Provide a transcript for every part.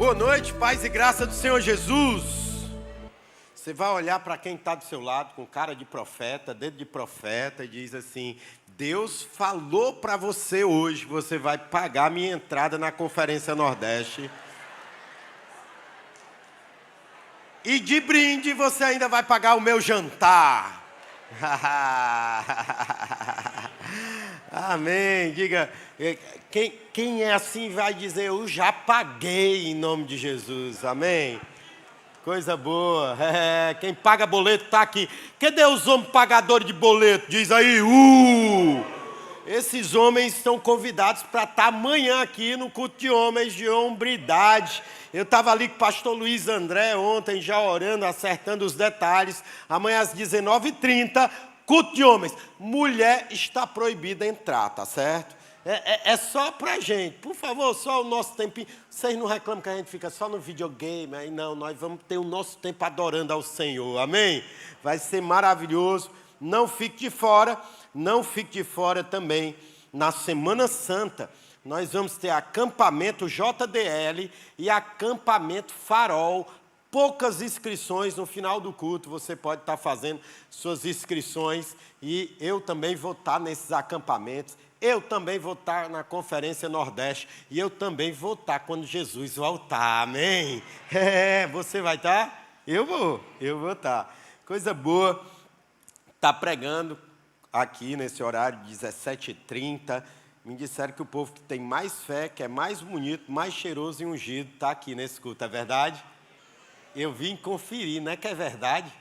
Boa noite, paz e graça do Senhor Jesus. Você vai olhar para quem está do seu lado com cara de profeta, dedo de profeta, e diz assim: Deus falou para você hoje, você vai pagar minha entrada na Conferência Nordeste. E de brinde você ainda vai pagar o meu jantar. Amém. Diga, quem é assim vai dizer: eu já paguei em nome de Jesus. Amém. Coisa boa. Quem paga boleto está aqui. Cadê os homens pagadores de boleto? Diz aí, Esses homens estão convidados para estar amanhã aqui no culto de homens de hombridade. Eu estava ali com o pastor Luiz André ontem, já orando, acertando os detalhes. Amanhã às 19h30, culto de homens. Mulher está proibida entrar, tá certo? É só pra gente. Por favor, só o nosso tempinho. Vocês não reclamam que a gente fica só no videogame. Aí não, nós vamos ter o nosso tempo adorando ao Senhor. Amém? Vai ser maravilhoso. Não fique de fora. Não fique de fora também. Na Semana Santa, nós vamos ter acampamento JDL e acampamento Farol. Poucas inscrições no final do culto. Você pode estar fazendo suas inscrições. E eu também vou estar nesses acampamentos. Eu também vou estar na Conferência Nordeste. E eu também vou estar quando Jesus voltar. Amém? Você vai estar? Eu vou estar. Coisa boa. Está pregando aqui nesse horário, 17h30. Me disseram que o povo que tem mais fé, que é mais bonito, mais cheiroso e ungido, está aqui nesse culto. É verdade? Eu vim conferir, não é que é verdade?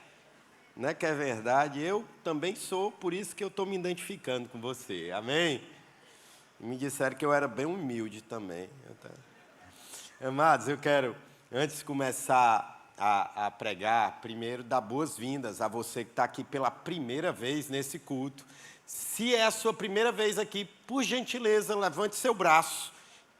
Não é que é verdade? Eu também sou, por isso que eu estou me identificando com você. Amém? Me disseram que eu era bem humilde também. Amados, eu quero, antes de começar a pregar, primeiro dar boas-vindas a você que está aqui pela primeira vez nesse culto. Se é a sua primeira vez aqui, por gentileza, levante seu braço,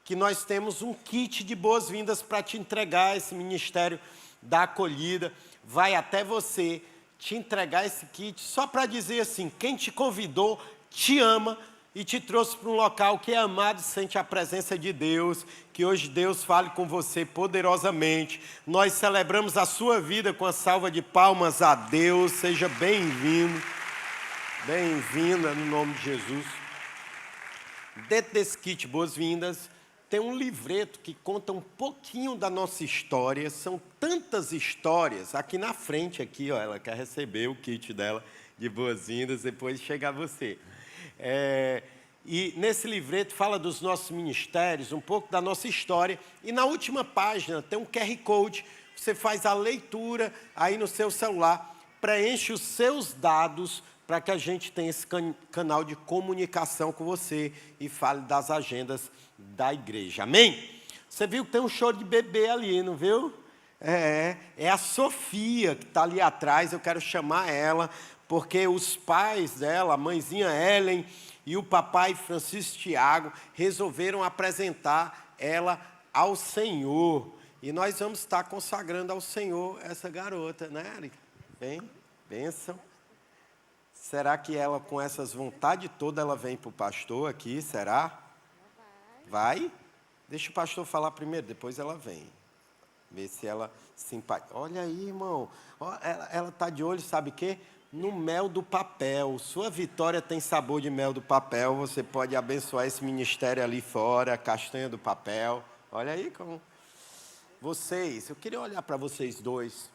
que nós temos um kit de boas-vindas para te entregar. Esse ministério da acolhida vai até você te entregar esse kit, só para dizer assim: quem te convidou te ama e te trouxe para um local que é amado e sente a presença de Deus. Que hoje Deus fale com você poderosamente. Nós celebramos a sua vida com a salva de palmas a Deus. Seja bem-vindo, bem-vinda no nome de Jesus. Dentro desse kit boas-vindas tem um livreto que conta um pouquinho da nossa história. São tantas histórias. Aqui na frente, aqui, ó, ela quer receber o kit dela de boas-vindas, depois chega a você. E nesse livreto fala dos nossos ministérios, um pouco da nossa história. E na última página tem um QR Code. Você faz a leitura aí no seu celular, preenche os seus dados para que a gente tenha esse canal de comunicação com você e fale das agendas da igreja. Amém? Você viu que tem um choro de bebê ali, não viu? É a Sofia que está ali atrás. Eu quero chamar ela, porque os pais dela, a mãezinha Ellen e o papai Francisco Tiago, resolveram apresentar ela ao Senhor. E nós vamos estar consagrando ao Senhor essa garota, né, Eric? Vem, bênção. Será que ela, com essas vontades todas, ela vem para o pastor aqui? Será? Vai? Deixa o pastor falar primeiro, depois ela vem. Ver se ela simpatiza. Olha aí, irmão. Ela está de olho, sabe o quê? No mel do papel. Sua vitória tem sabor de mel do papel. Você pode abençoar esse ministério ali fora, castanha do papel. Olha aí como... Vocês, eu queria olhar para vocês dois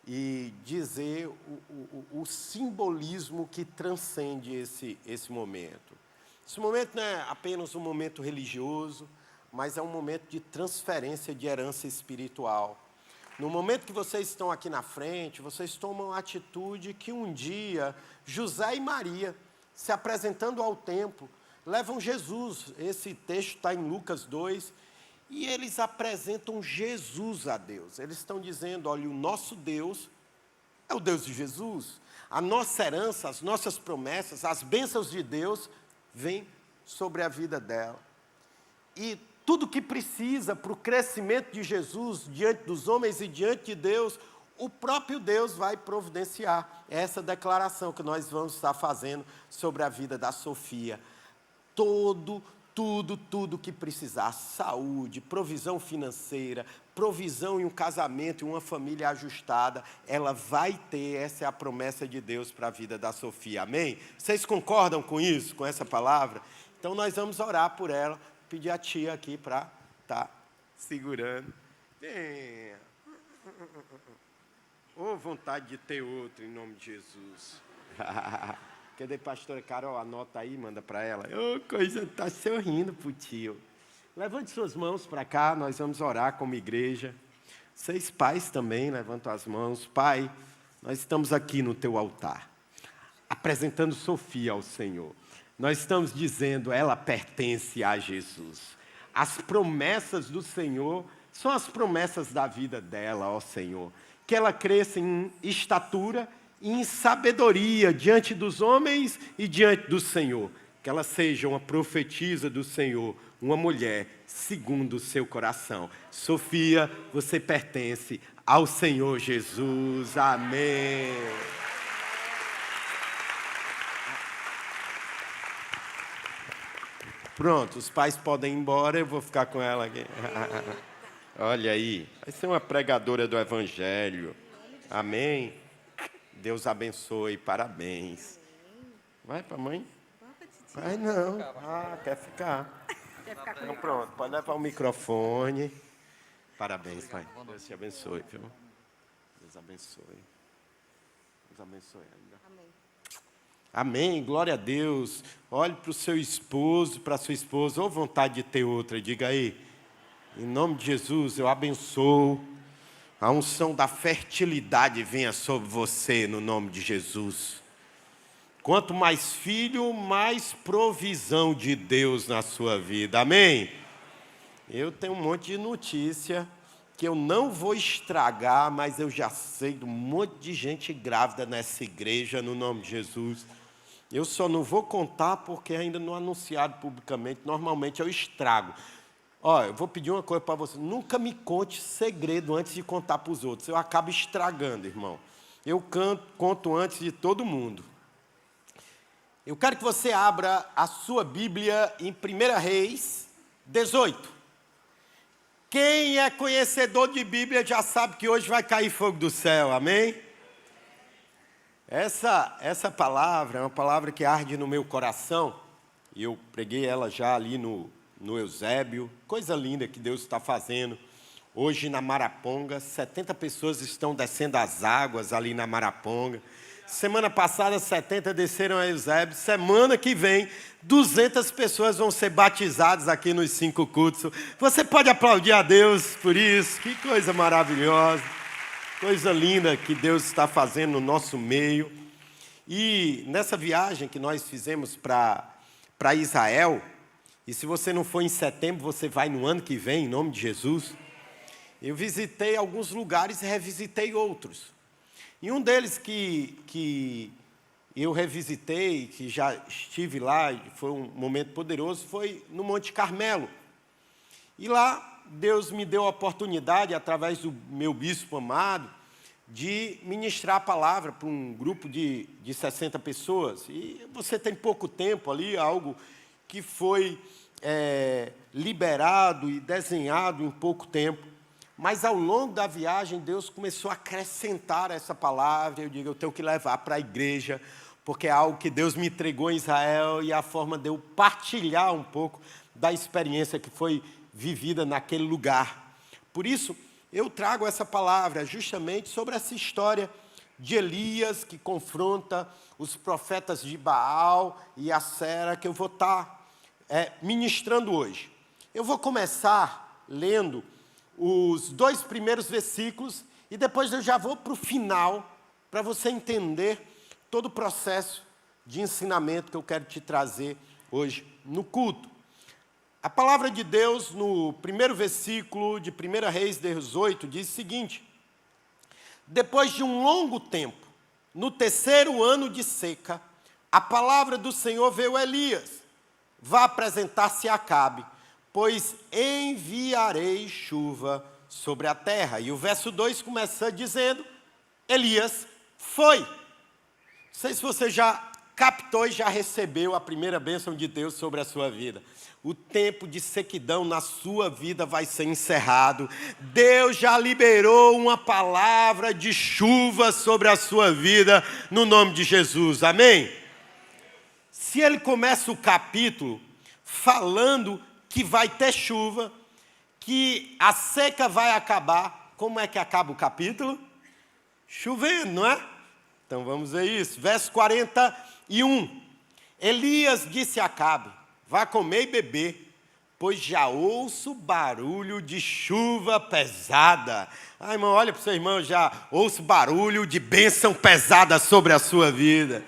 e dizer o simbolismo que transcende esse momento. Esse momento não é apenas um momento religioso, mas é um momento de transferência de herança espiritual. No momento que vocês estão aqui na frente, vocês tomam a atitude que um dia José e Maria, se apresentando ao templo, levam Jesus. Esse texto está em Lucas 2, e eles apresentam Jesus a Deus. Eles estão dizendo: olha, o nosso Deus é o Deus de Jesus. A nossa herança, as nossas promessas, as bênçãos de Deus vêm sobre a vida dela. E tudo que precisa para o crescimento de Jesus diante dos homens e diante de Deus, o próprio Deus vai providenciar. Essa declaração que nós vamos estar fazendo sobre a vida da Sofia. Todo tudo que precisar, saúde, provisão financeira, provisão em um casamento, em uma família ajustada, ela vai ter, essa é a promessa de Deus para a vida da Sofia, amém? Vocês concordam com isso, com essa palavra? Então nós vamos orar por ela, pedir a tia aqui para estar segurando. Venha. Ô, vontade de ter outro, em nome de Jesus. Cadê, pastora Carol? Anota aí, manda para ela. Ô, coisa, está sorrindo pro tio. Levante suas mãos para cá, nós vamos orar como igreja. Vocês pais também, levantam as mãos. Pai, nós estamos aqui no teu altar, apresentando Sofia ao Senhor. Nós estamos dizendo, ela pertence a Jesus. As promessas do Senhor são as promessas da vida dela, ó Senhor. Que ela cresça em estatura e em sabedoria diante dos homens e diante do Senhor. Que ela seja uma profetisa do Senhor, uma mulher segundo o seu coração. Sofia, você pertence ao Senhor Jesus. Amém. Pronto, os pais podem ir embora, eu vou ficar com ela aqui. Olha aí, vai ser uma pregadora do Evangelho. Amém? Deus abençoe, parabéns. Vai para a mãe? Vai não. Quer ficar. Então pronto, pode levar o microfone. Parabéns, pai. Deus te abençoe, viu? Deus abençoe. Deus abençoe ainda. Amém. Amém, glória a Deus. Olhe para o seu esposo, para a sua esposa, ou vontade de ter outra, diga aí. Em nome de Jesus, eu abençoo. A unção da fertilidade venha sobre você, no nome de Jesus. Quanto mais filho, mais provisão de Deus na sua vida. Amém? Eu tenho um monte de notícia que eu não vou estragar, mas eu já sei de um monte de gente grávida nessa igreja, no nome de Jesus. Eu só não vou contar porque ainda não anunciado publicamente. Normalmente eu estrago. Olha, eu vou pedir uma coisa para você. Nunca me conte segredo antes de contar para os outros. Eu acabo estragando, irmão. Eu conto antes de todo mundo. Eu quero que você abra a sua Bíblia em 1 Reis 18. Quem é conhecedor de Bíblia já sabe que hoje vai cair fogo do céu, amém? Essa palavra é uma palavra que arde no meu coração. E eu preguei ela já ali no Eusébio. Coisa linda que Deus está fazendo. Hoje na Maraponga, 70 pessoas estão descendo as águas ali na Maraponga. Semana passada, 70 desceram a Eusébio. Semana que vem, 200 pessoas vão ser batizadas aqui nos 5 cultos. Você pode aplaudir a Deus por isso. Que coisa maravilhosa. Coisa linda que Deus está fazendo no nosso meio. E nessa viagem que nós fizemos para Israel, e se você não for em setembro, você vai no ano que vem, em nome de Jesus. Eu visitei alguns lugares e revisitei outros. E um deles que eu revisitei, que já estive lá, foi um momento poderoso, foi no Monte Carmelo. E lá, Deus me deu a oportunidade, através do meu bispo amado, de ministrar a palavra para um grupo de 60 pessoas. E você tem pouco tempo ali, algo que foi liberado e desenhado em pouco tempo. Mas ao longo da viagem, Deus começou a acrescentar essa palavra. Eu digo, eu tenho que levar para a igreja, porque é algo que Deus me entregou em Israel e a forma de eu partilhar um pouco da experiência que foi vivida naquele lugar. Por isso, eu trago essa palavra justamente sobre essa história de Elias, que confronta os profetas de Baal e Acera, que eu vou estar ministrando hoje. Eu vou começar lendo os 2 primeiros versículos e depois eu já vou para o final, para você entender todo o processo de ensinamento que eu quero te trazer hoje no culto. A palavra de Deus, no primeiro versículo de 1 Reis 18, diz o seguinte: depois de um longo tempo, no 3º ano de seca, a palavra do Senhor veio a Elias: vá apresentar-se a Acabe, pois enviarei chuva sobre a terra. E o verso 2 começa dizendo, Elias foi. Não sei se você já captou e já recebeu a primeira bênção de Deus sobre a sua vida. o tempo de sequidão na sua vida vai ser encerrado. Deus já liberou uma palavra de chuva sobre a sua vida, no nome de Jesus, amém? Se ele começa o capítulo falando que vai ter chuva, que a seca vai acabar, como é que acaba o capítulo? Chovendo, não é? Então vamos ver isso. Verso 41. Elias disse a Acabe: vá comer e beber, pois já ouço barulho de chuva pesada. Ah, irmão, olha para o seu irmão, já ouço barulho de bênção pesada sobre a sua vida.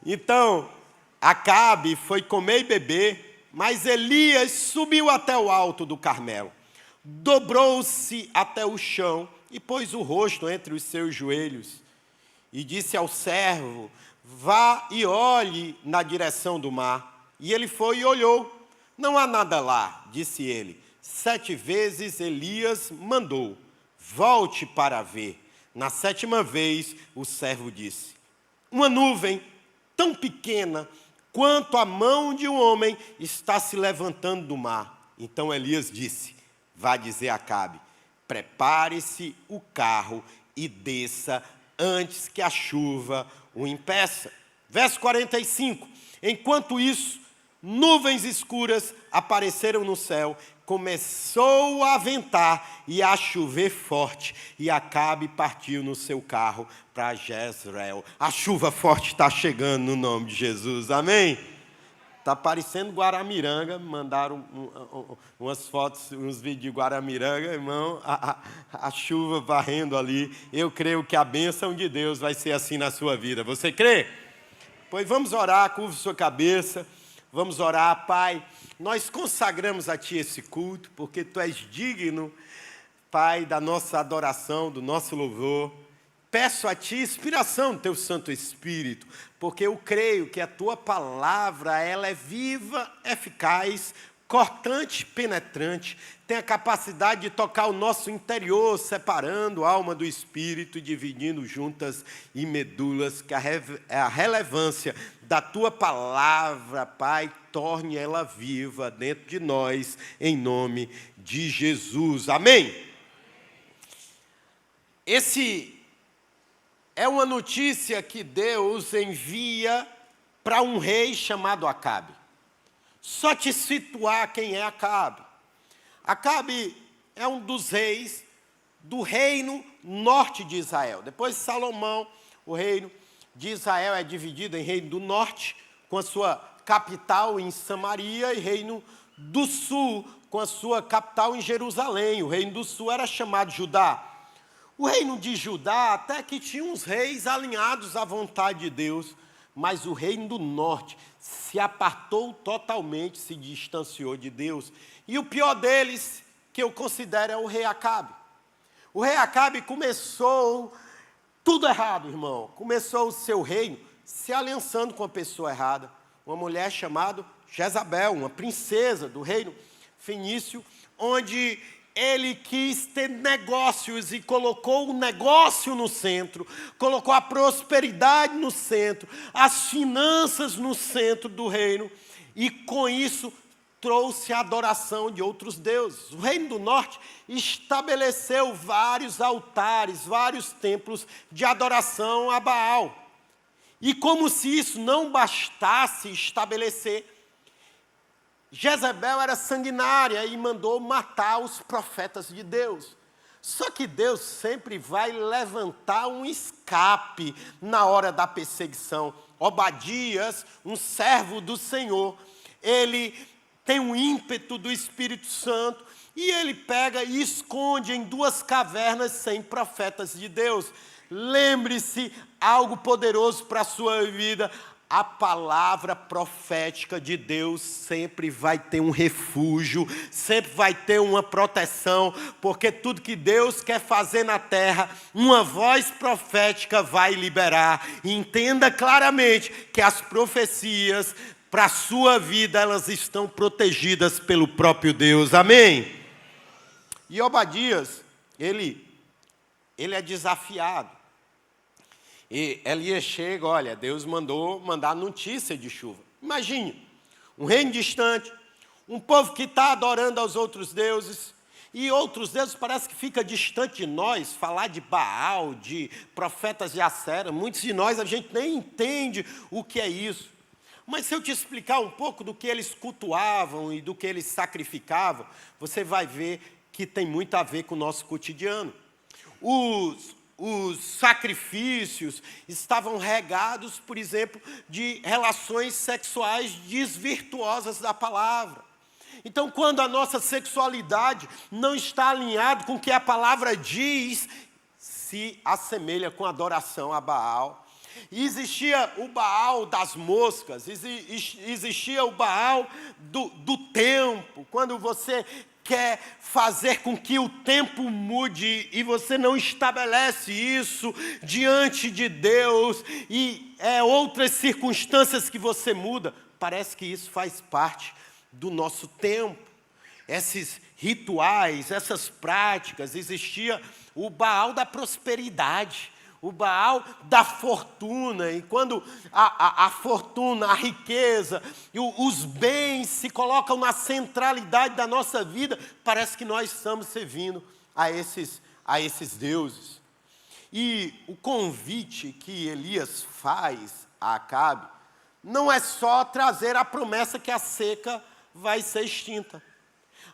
Então, Acabe foi comer e beber, mas Elias subiu até o alto do Carmelo, dobrou-se até o chão e pôs o rosto entre os seus joelhos, e disse ao servo: vá e olhe na direção do mar. E ele foi e olhou. Não há nada lá, disse ele. 7 vezes Elias mandou: volte para ver. Na 7ª vez o servo disse: uma nuvem tão pequena quanto a mão de um homem está se levantando do mar. Então Elias disse: vá dizer a Acabe: prepare-se o carro e desça antes que a chuva o impeça. Verso 45. Enquanto isso, nuvens escuras apareceram no céu, começou a ventar e a chover forte, e Acabe partiu no seu carro para Jezreel. A chuva forte está chegando no nome de Jesus, amém? Está parecendo Guaramiranga, mandaram umas fotos, uns vídeos de Guaramiranga, irmão, a chuva varrendo ali. Eu creio que a bênção de Deus vai ser assim na sua vida. Você crê? Pois vamos orar, curva sua cabeça, vamos orar. Pai, nós consagramos a Ti esse culto, porque Tu és digno, Pai, da nossa adoração, do nosso louvor. Peço a Ti inspiração do Teu Santo Espírito, porque eu creio que a Tua palavra, ela é viva, eficaz, cortante, penetrante, tem a capacidade de tocar o nosso interior, separando a alma do Espírito, dividindo juntas e medulas, que a relevância da Tua palavra, Pai, torne ela viva dentro de nós, em nome de Jesus. Amém? Esse é uma notícia que Deus envia para um rei chamado Acabe. Só te situar quem é Acabe. Acabe é um dos reis do reino norte de Israel. Depois de Salomão, o reino de Israel é dividido em reino do norte, com a sua capital em Samaria, e reino do sul, com a sua capital em Jerusalém. O reino do sul era chamado Judá. O reino de Judá até que tinha uns reis alinhados à vontade de Deus, mas o reino do norte se apartou totalmente, se distanciou de Deus. E o pior deles, que eu considero, é o rei Acabe. O rei Acabe começou tudo errado, irmão. Começou o seu reino se aliançando com uma pessoa errada, uma mulher chamada Jezabel, uma princesa do reino fenício, onde ele quis ter negócios e colocou o negócio no centro, colocou a prosperidade no centro, as finanças no centro do reino, e com isso trouxe a adoração de outros deuses. O reino do norte estabeleceu vários altares, vários templos de adoração a Baal. E como se isso não bastasse estabelecer, Jezabel era sanguinária e mandou matar os profetas de Deus. Só que Deus sempre vai levantar um escape na hora da perseguição. Obadias, um servo do Senhor, ele tem um ímpeto do Espírito Santo e ele pega e esconde em 2 cavernas 100 profetas de Deus. Lembre-se, algo poderoso para a sua vida. A palavra profética de Deus sempre vai ter um refúgio, sempre vai ter uma proteção, porque tudo que Deus quer fazer na terra, uma voz profética vai liberar. E entenda claramente que as profecias para a sua vida, elas estão protegidas pelo próprio Deus. Amém? E Obadias, ele é desafiado. E Elias chega, olha, Deus mandar notícia de chuva. Imagine, um reino distante, um povo que está adorando aos outros deuses, e outros deuses parece que fica distante de nós. Falar de Baal, de profetas de Acera, muitos de nós a gente nem entende o que é isso. Mas se eu te explicar um pouco do que eles cultuavam e do que eles sacrificavam, você vai ver que tem muito a ver com o nosso cotidiano. Os sacrifícios estavam regados, por exemplo, de relações sexuais desvirtuosas da palavra. Então, quando a nossa sexualidade não está alinhada com o que a palavra diz, se assemelha com a adoração a Baal. E existia o Baal das moscas, existia o Baal do tempo, quando você quer fazer com que o tempo mude e você não estabelece isso diante de Deus e é outras circunstâncias que você muda, parece que isso faz parte do nosso tempo. Esses rituais, essas práticas, existia o Baal da prosperidade, o Baal da fortuna, e quando a fortuna, a riqueza, e os bens se colocam na centralidade da nossa vida, parece que nós estamos servindo a esses deuses. E o convite que Elias faz a Acabe não é só trazer a promessa que a seca vai ser extinta,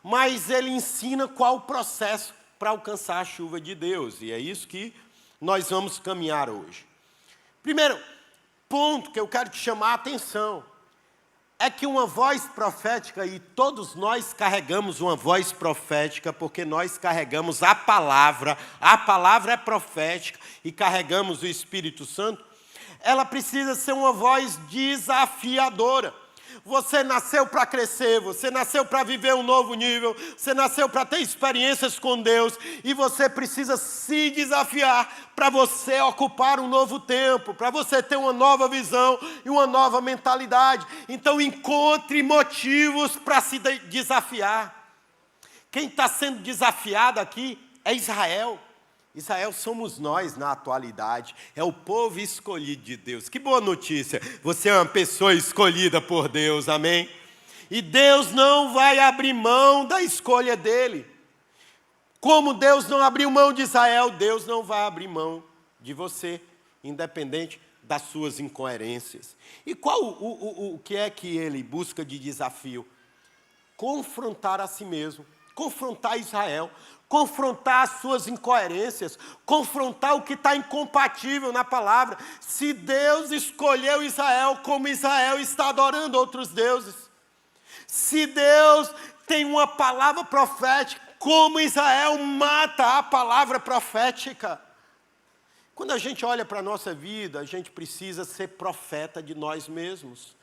mas ele ensina qual o processo para alcançar a chuva de Deus, e é isso que nós vamos caminhar hoje. Primeiro ponto que eu quero te chamar a atenção é que uma voz profética, e todos nós carregamos uma voz profética, porque nós carregamos a palavra é profética, e carregamos o Espírito Santo, ela precisa ser uma voz desafiadora. Você nasceu para crescer, você nasceu para viver um novo nível, você nasceu para ter experiências com Deus, e você precisa se desafiar para você ocupar um novo tempo, para você ter uma nova visão e uma nova mentalidade. Então encontre motivos para se desafiar. Quem está sendo desafiado aqui é Israel. Israel somos nós na atualidade, é o povo escolhido de Deus. Que boa notícia, você é uma pessoa escolhida por Deus, amém? E Deus não vai abrir mão da escolha dele. Como Deus não abriu mão de Israel, Deus não vai abrir mão de você, independente das suas incoerências. E qual o que é que ele busca de desafio? Confrontar a si mesmo, confrontar Israel, confrontar as suas incoerências, confrontar o que está incompatível na palavra. Se Deus escolheu Israel, como Israel está adorando outros deuses. Se Deus tem uma palavra profética, como Israel mata a palavra profética. Quando a gente olha para a nossa vida, a gente precisa ser profeta de nós mesmos.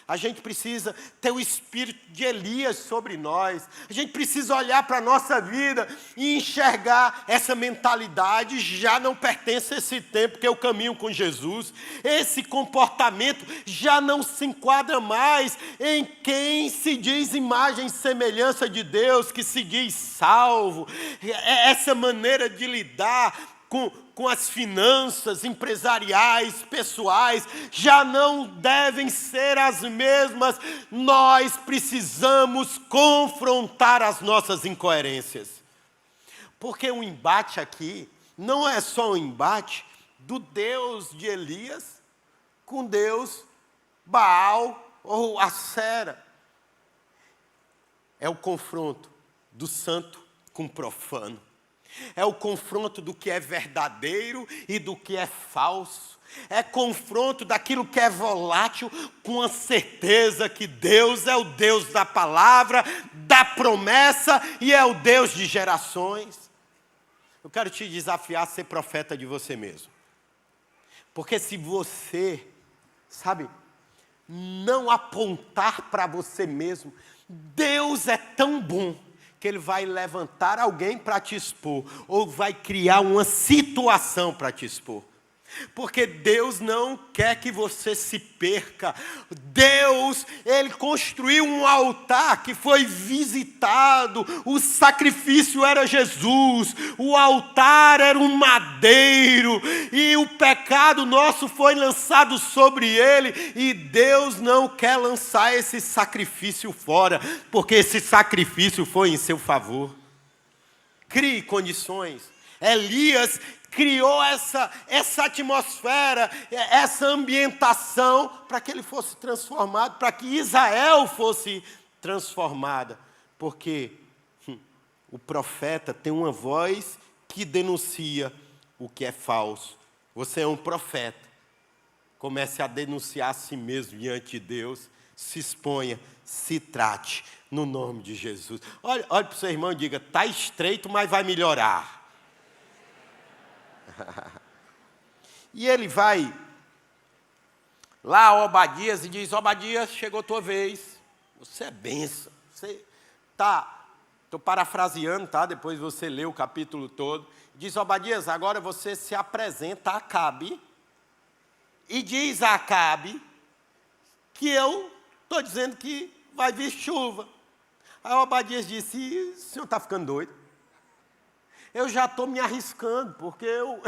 A gente precisa ter o espírito de Elias sobre nós. A gente precisa olhar para a nossa vida e enxergar essa mentalidade. Já não pertence a esse tempo que eu caminho com Jesus. Esse comportamento já não se enquadra mais em quem se diz imagem e semelhança de Deus, que se diz salvo. Essa maneira de lidar com as finanças empresariais, pessoais, já não devem ser as mesmas. Nós precisamos confrontar as nossas incoerências. Porque o embate aqui não é só um embate do Deus de Elias com Deus Baal ou Acera. É o confronto do santo com o profano. É o confronto do que é verdadeiro e do que é falso. É confronto daquilo que é volátil com a certeza que Deus é o Deus da palavra, da promessa e é o Deus de gerações. Eu quero te desafiar a ser profeta de você mesmo. Porque se você, não apontar para você mesmo, Deus é tão bom que Ele vai levantar alguém para te expor, ou vai criar uma situação para te expor. Porque Deus não quer que você se perca. Deus, Ele construiu um altar que foi visitado. O sacrifício era Jesus. O altar era um madeiro. E o pecado nosso foi lançado sobre ele. E Deus não quer lançar esse sacrifício fora. Porque esse sacrifício foi em seu favor. Crie condições. Elias criou essa atmosfera, essa ambientação para que ele fosse transformado, para que Israel fosse transformada. Porque o profeta tem uma voz que denuncia o que é falso. Você é um profeta. Comece a denunciar a si mesmo diante de Deus. Se exponha, se trate, no nome de Jesus. Olhe para o seu irmão e diga, está estreito, mas vai melhorar. E ele vai lá a Obadias e diz, Obadias, chegou a tua vez. Você é bênção. Você tá, estou parafraseando, tá? Depois você lê o capítulo todo. Diz, Obadias, agora você se apresenta a Acabe e diz a Acabe que eu estou dizendo que vai vir chuva. Aí Obadias disse, o senhor está ficando doido? Eu já estou me arriscando, porque eu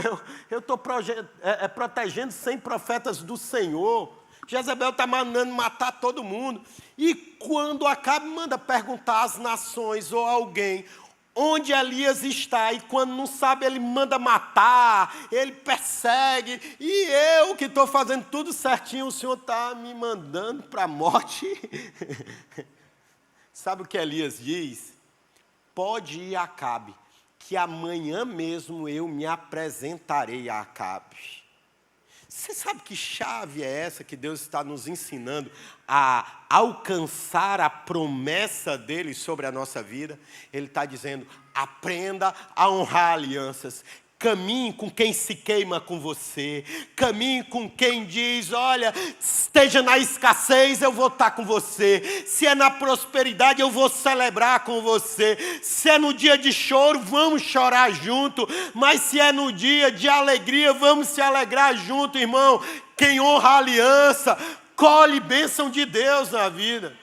estou protegendo 100 profetas do Senhor. Jezebel está mandando matar todo mundo. E quando Acabe manda perguntar às nações ou a alguém onde Elias está, e quando não sabe, ele manda matar, ele persegue, e eu que estou fazendo tudo certinho, o Senhor está me mandando para a morte. Sabe o que Elias diz? Pode ir a Acabe, que amanhã mesmo eu me apresentarei a Acabe. Você sabe que chave é essa que Deus está nos ensinando a alcançar a promessa dele sobre a nossa vida? Ele está dizendo, aprenda a honrar alianças. Caminhe com quem se queima com você. Caminhe com quem diz, olha, esteja na escassez, eu vou estar com você. Se é na prosperidade, eu vou celebrar com você. Se é no dia de choro, vamos chorar junto. Mas se é no dia de alegria, vamos se alegrar junto, irmão. Quem honra a aliança, colhe bênção de Deus na vida.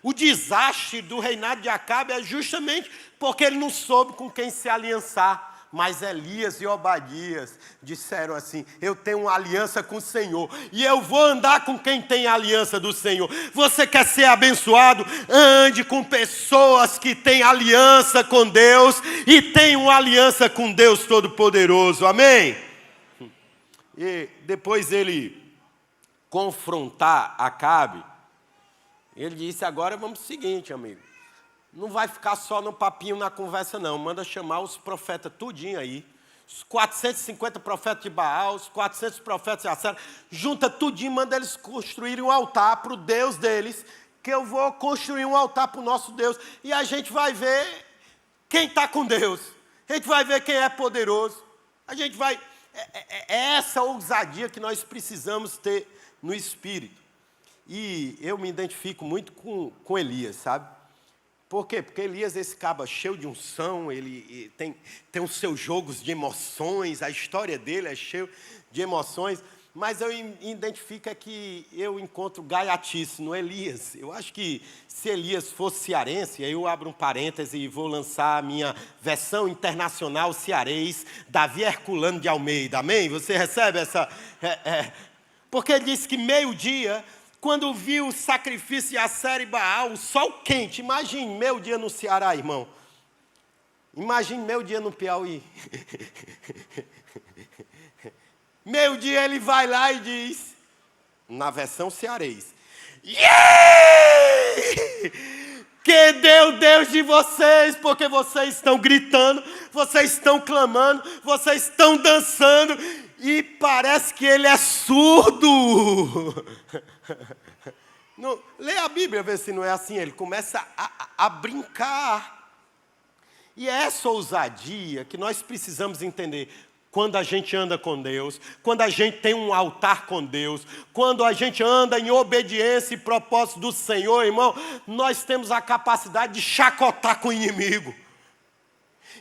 O desastre do reinado de Acabe é justamente porque ele não soube com quem se aliançar. Mas Elias e Obadias disseram assim, eu tenho uma aliança com o Senhor, e eu vou andar com quem tem a aliança do Senhor. Você quer ser abençoado? Ande com pessoas que têm aliança com Deus, e têm uma aliança com Deus Todo-Poderoso, amém? E depois ele confrontar Acabe, ele disse, agora vamos ao seguinte, amigo. Não vai ficar só no papinho, na conversa, não. Manda chamar os profetas tudinho aí. Os 450 profetas de Baal, os 400 profetas de Acera. Junta tudinho, manda eles construírem um altar para o Deus deles. Que eu vou construir um altar para o nosso Deus. E a gente vai ver quem está com Deus. A gente vai ver quem é poderoso. A gente vai... É essa ousadia que nós precisamos ter no Espírito. E eu me identifico muito com Elias, sabe? Por quê? Porque Elias, esse caba cheio de unção, ele tem os seus jogos de emoções, a história dele é cheia de emoções, mas eu identifico que eu encontro gaiatice no Elias. Eu acho que se Elias fosse cearense, aí eu abro um parêntese e vou lançar a minha versão internacional cearês, Davi Herculano de Almeida, amém? Você recebe essa... Porque ele disse que meio-dia... Quando viu o sacrifício de Acera e Baal, o sol quente, imagine meu dia no Ceará, irmão. Imagine meu dia no Piauí. Meu dia ele vai lá e diz, na versão cearês, yeah! Que deu Deus de vocês, porque vocês estão gritando, vocês estão clamando, vocês estão dançando, e parece que ele é surdo. Não, lê a Bíblia, vê se não é assim. Ele começa a brincar. E é essa ousadia que nós precisamos entender. Quando a gente anda com Deus, quando a gente tem um altar com Deus, quando a gente anda em obediência e propósito do Senhor, irmão, nós temos a capacidade de chacotar com o inimigo.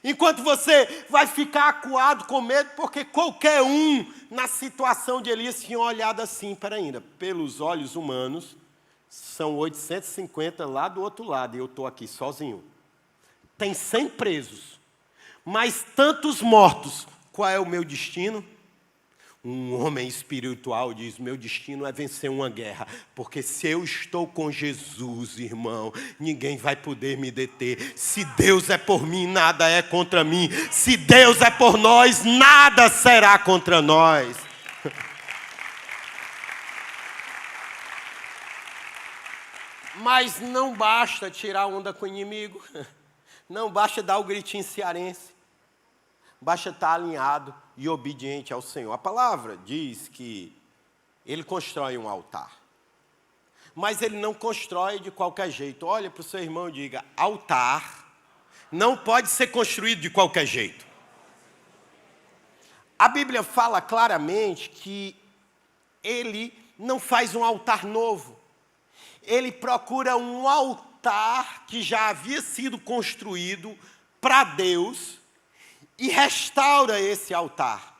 Enquanto você vai ficar acuado com medo, porque qualquer um na situação de Elias tinha olhado assim, ainda, pelos olhos humanos, são 850 lá do outro lado, e eu estou aqui sozinho. Tem 100 presos, mas tantos mortos. Qual é o meu destino? Um homem espiritual diz, meu destino é vencer uma guerra, porque se eu estou com Jesus, irmão, ninguém vai poder me deter. Se Deus é por mim, nada é contra mim. Se Deus é por nós, nada será contra nós. Mas não basta tirar onda com o inimigo, não basta dar o gritinho cearense. Basta estar alinhado e obediente ao Senhor. A palavra diz que Ele constrói um altar. Mas Ele não constrói de qualquer jeito. Olha para o seu irmão e diga, altar não pode ser construído de qualquer jeito. A Bíblia fala claramente que Ele não faz um altar novo. Ele procura um altar que já havia sido construído para Deus, e restaura esse altar.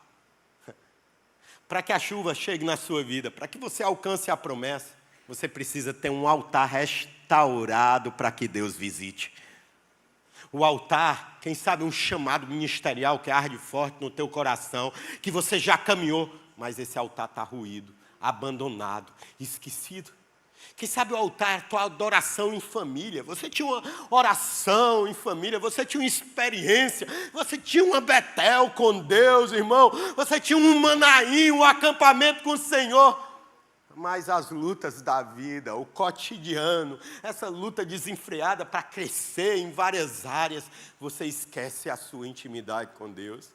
Para que a chuva chegue na sua vida, para que você alcance a promessa, você precisa ter um altar restaurado para que Deus visite. O altar, quem sabe um chamado ministerial que arde forte no teu coração, que você já caminhou, mas esse altar está ruído, abandonado, esquecido. Quem sabe o altar, tua adoração em família. Você tinha uma oração em família, você tinha uma experiência, você tinha uma Betel com Deus, irmão. Você tinha um Manaim, um acampamento com o Senhor. Mas as lutas da vida, o cotidiano, essa luta desenfreada para crescer em várias áreas, você esquece a sua intimidade com Deus.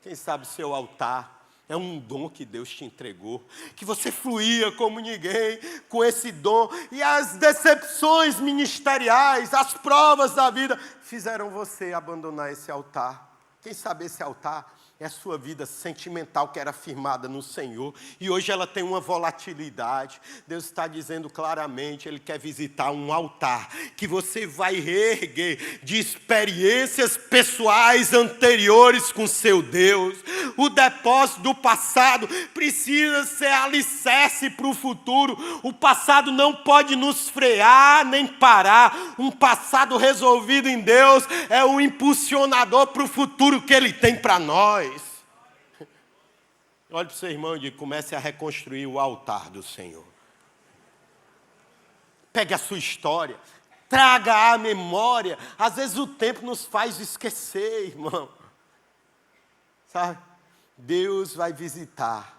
Quem sabe seu altar é um dom que Deus te entregou, que você fluía como ninguém com esse dom, e as decepções ministeriais, as provas da vida, fizeram você abandonar esse altar. Quem sabe esse altar é a sua vida sentimental que era firmada no Senhor, e hoje ela tem uma volatilidade. Deus está dizendo claramente, Ele quer visitar um altar, que você vai reerguer de experiências pessoais anteriores com seu Deus. O depósito do passado precisa ser alicerce para o futuro. O passado não pode nos frear nem parar. Um passado resolvido em Deus é o impulsionador para o futuro que Ele tem para nós. Olhe para o seu irmão e diga, comece a reconstruir o altar do Senhor. Pegue a sua história, traga à memória. Às vezes o tempo nos faz esquecer, irmão. Sabe? Deus vai visitar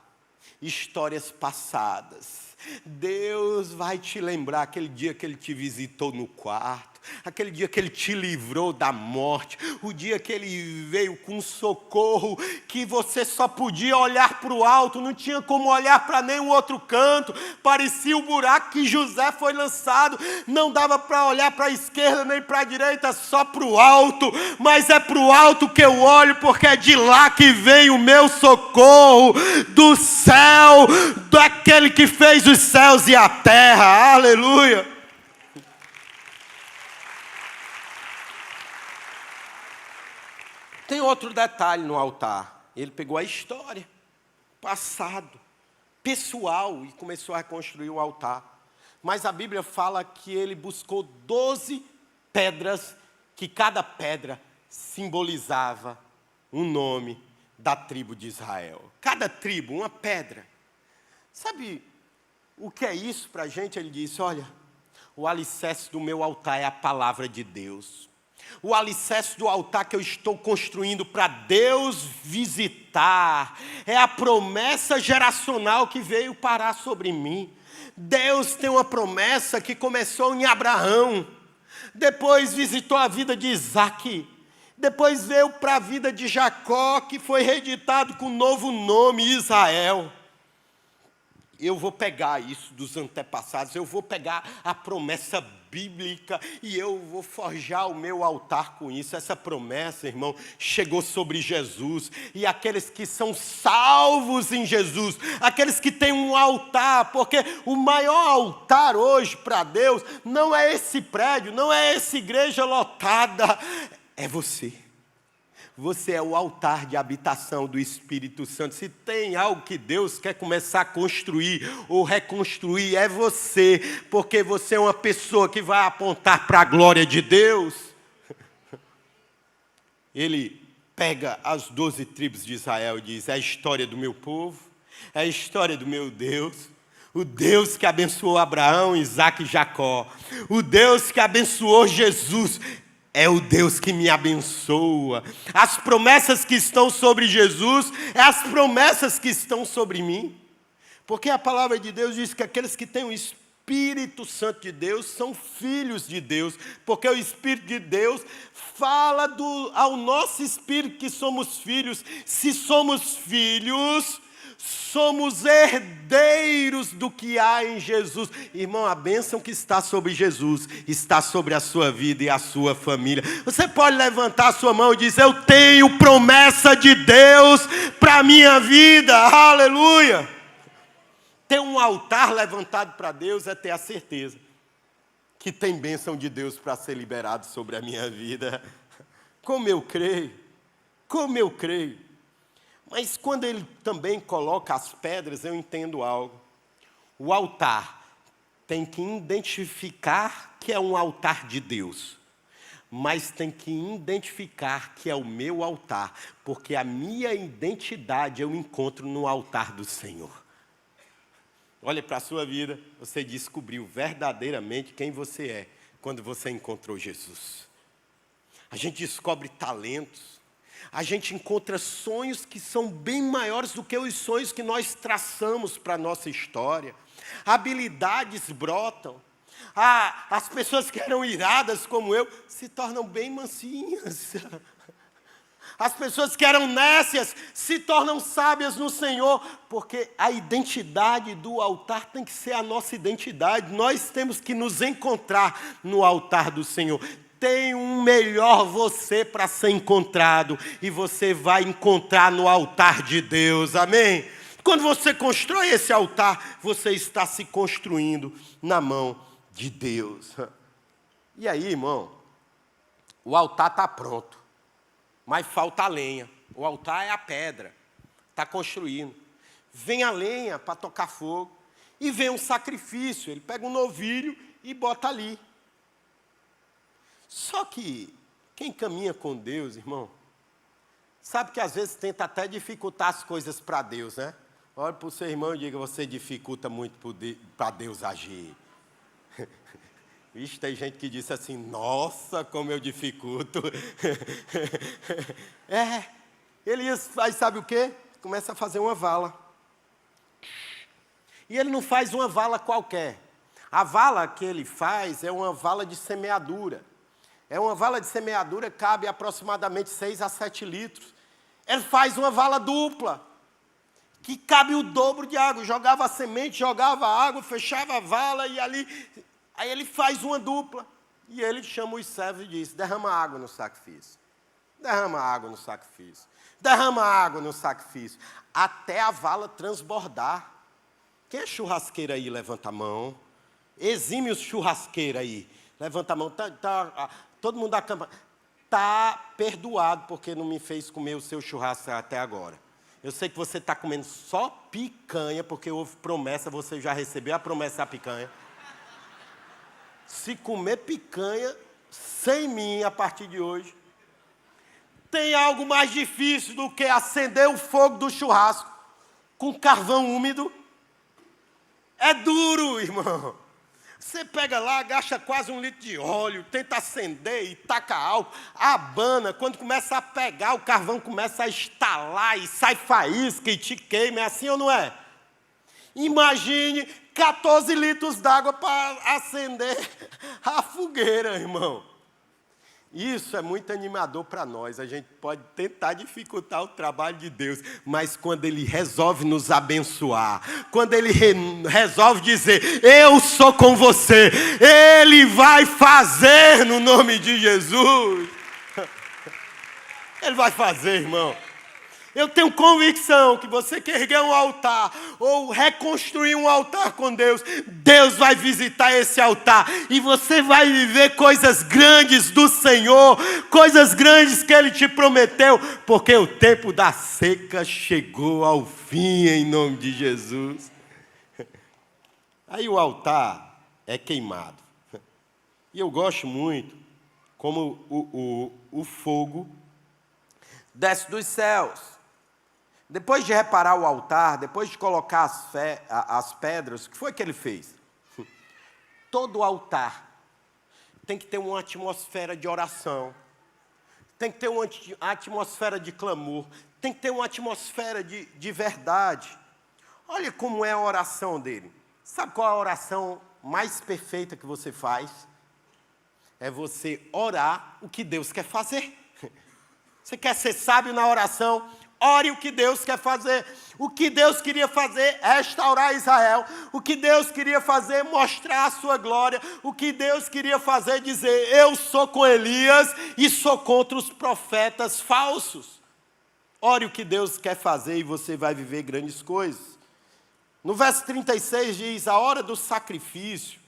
histórias passadas. Deus vai te lembrar aquele dia que Ele te visitou no quarto, aquele dia que Ele te livrou da morte, o dia que Ele veio com socorro, que você só podia olhar para o alto, não tinha como olhar para nenhum outro canto, parecia o buraco que José foi lançado, não dava para olhar para a esquerda nem para a direita, só para o alto, mas é para o alto que eu olho, porque é de lá que vem o meu socorro, do céu, daquele que fez os céus e a terra, aleluia. Tem outro detalhe no altar. Ele pegou a história, passado, pessoal, e começou a reconstruir o altar. Mas a Bíblia fala que ele buscou 12 pedras, que cada pedra simbolizava um nome da tribo de Israel. Cada tribo, uma pedra. Sabe o que é isso para a gente? Ele disse, olha, o alicerce do meu altar é a palavra de Deus. O alicerce do altar que eu estou construindo para Deus visitar é a promessa geracional que veio parar sobre mim. Deus tem uma promessa que começou em Abraão, depois visitou a vida de Isaac, depois veio para a vida de Jacó, que foi reeditado com um novo nome, Israel. Eu vou pegar isso dos antepassados, eu vou pegar a promessa bíblica e eu vou forjar o meu altar com isso. Essa promessa, irmão, chegou sobre Jesus. E aqueles que são salvos em Jesus, aqueles que têm um altar, porque o maior altar hoje para Deus não é esse prédio, não é essa igreja lotada, é você. Você é o altar de habitação do Espírito Santo. Se tem algo que Deus quer começar a construir ou reconstruir, é você. Porque você é uma pessoa que vai apontar para a glória de Deus. Ele pega as 12 tribos de Israel e diz: é a história do meu povo, é a história do meu Deus. O Deus que abençoou Abraão, Isaque e Jacó. O Deus que abençoou Jesus. É o Deus que me abençoa. As promessas que estão sobre Jesus, é as promessas que estão sobre mim. Porque a palavra de Deus diz que aqueles que têm o Espírito Santo de Deus são filhos de Deus. Porque o Espírito de Deus fala ao nosso espírito que somos filhos. Se somos filhos, somos herdeiros do que há em Jesus. Irmão, a bênção que está sobre Jesus está sobre a sua vida e a sua família. Você pode levantar a sua mão e dizer: eu tenho promessa de Deus para a minha vida. Aleluia! Ter um altar levantado para Deus é ter a certeza que tem bênção de Deus para ser liberado sobre a minha vida. Como eu creio, como eu creio. Mas quando ele também coloca as pedras, eu entendo algo. O altar tem que identificar que é um altar de Deus, mas tem que identificar que é o meu altar, porque a minha identidade eu encontro no altar do Senhor. Olha para a sua vida, você descobriu verdadeiramente quem você é quando você encontrou Jesus. A gente descobre talentos, a gente encontra sonhos que são bem maiores do que os sonhos que nós traçamos para a nossa história. Habilidades brotam. As pessoas que eram iradas como eu se tornam bem mansinhas. As pessoas que eram nécias se tornam sábias no Senhor, porque a identidade do altar tem que ser a nossa identidade. Nós temos que nos encontrar no altar do Senhor. Tem um melhor você para ser encontrado, e você vai encontrar no altar de Deus, amém? Quando você constrói esse altar, você está se construindo na mão de Deus. E aí, irmão, o altar está pronto, mas falta a lenha. O altar é a pedra, está construindo. Vem a lenha para tocar fogo, e vem um sacrifício. Ele pega um novilho e bota ali. Só que quem caminha com Deus, irmão, sabe que às vezes tenta até dificultar as coisas para Deus, né? Olha para o seu irmão e diga: você dificulta muito para Deus agir. Vixe, tem gente que disse assim: nossa, como eu dificulto. Elias faz, sabe o quê? Começa a fazer uma vala. E ele não faz uma vala qualquer. A vala que ele faz é uma vala de semeadura. É uma vala de semeadura, cabe aproximadamente 6 a 7 litros. Ele faz uma vala dupla, que cabe o dobro de água. Jogava a semente, jogava a água, fechava a vala e ali... Aí ele faz uma dupla. E ele chama os servos e diz: derrama água no sacrifício. Derrama água no sacrifício. Derrama água no sacrifício. Até a vala transbordar. Quem é churrasqueiro aí, levanta a mão. Exime os churrasqueiros aí. Levanta a mão. Todo mundo da campanha. Está perdoado porque não me fez comer o seu churrasco até agora. Eu sei que você está comendo só picanha, porque houve promessa, você já recebeu a promessa da picanha. Se comer picanha sem mim a partir de hoje, tem algo mais difícil do que acender o fogo do churrasco com carvão úmido? É duro, irmão. Você pega lá, gasta quase 1 litro de óleo, tenta acender e taca álcool, abana. Quando começa a pegar, o carvão começa a estalar e sai faísca e te queima. É assim ou não é? Imagine 14 litros d'água para acender a fogueira, irmão. Isso é muito animador para nós. A gente pode tentar dificultar o trabalho de Deus, mas quando Ele resolve nos abençoar, quando Ele resolve dizer: eu sou com você, Ele vai fazer no nome de Jesus. Ele vai fazer, irmão. Eu tenho convicção que você que erguer um altar ou reconstruir um altar com Deus, Deus vai visitar esse altar e você vai viver coisas grandes do Senhor, coisas grandes que Ele te prometeu, porque o tempo da seca chegou ao fim em nome de Jesus. Aí o altar é queimado. E eu gosto muito como o fogo desce dos céus. Depois de reparar o altar, depois de colocar as pedras, o que foi que ele fez? Todo altar tem que ter uma atmosfera de oração, tem que ter uma atmosfera de clamor, tem que ter uma atmosfera de verdade. Olha como é a oração dele. Sabe qual é a oração mais perfeita que você faz? É você orar o que Deus quer fazer. Você quer ser sábio na oração? Ore o que Deus quer fazer. O que Deus queria fazer é restaurar Israel. O que Deus queria fazer é mostrar a sua glória. O que Deus queria fazer é dizer, eu sou com Elias e sou contra os profetas falsos. Ore o que Deus quer fazer e você vai viver grandes coisas. No verso 36 diz, a hora do sacrifício,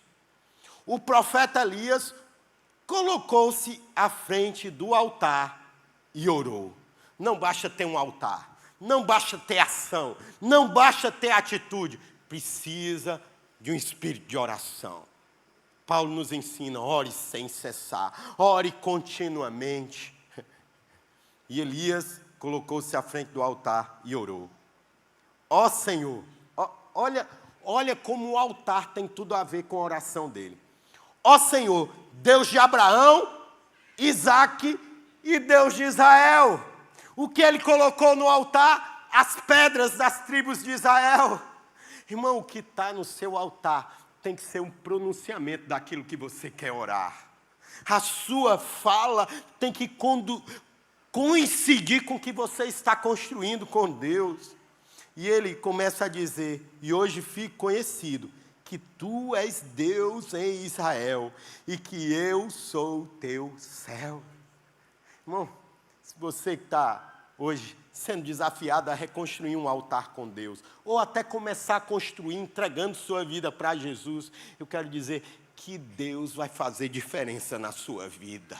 o profeta Elias colocou-se à frente do altar e orou. Não basta ter um altar, não basta ter ação, não basta ter atitude, precisa de um espírito de oração. Paulo nos ensina, ore sem cessar, ore continuamente. E Elias colocou-se à frente do altar e orou. Ó Senhor, olha como o altar tem tudo a ver com a oração dele. Ó Senhor, Deus de Abraão, Isaque e Deus de Israel. O que ele colocou no altar? As pedras das tribos de Israel. Irmão, o que está no seu altar tem que ser um pronunciamento daquilo que você quer orar. A sua fala tem que coincidir com o que você está construindo com Deus. E ele começa a dizer, e hoje fico conhecido, que tu és Deus em Israel e que eu sou teu céu. Irmão, se você está hoje sendo desafiado a reconstruir um altar com Deus, ou até começar a construir, entregando sua vida para Jesus, eu quero dizer que Deus vai fazer diferença na sua vida.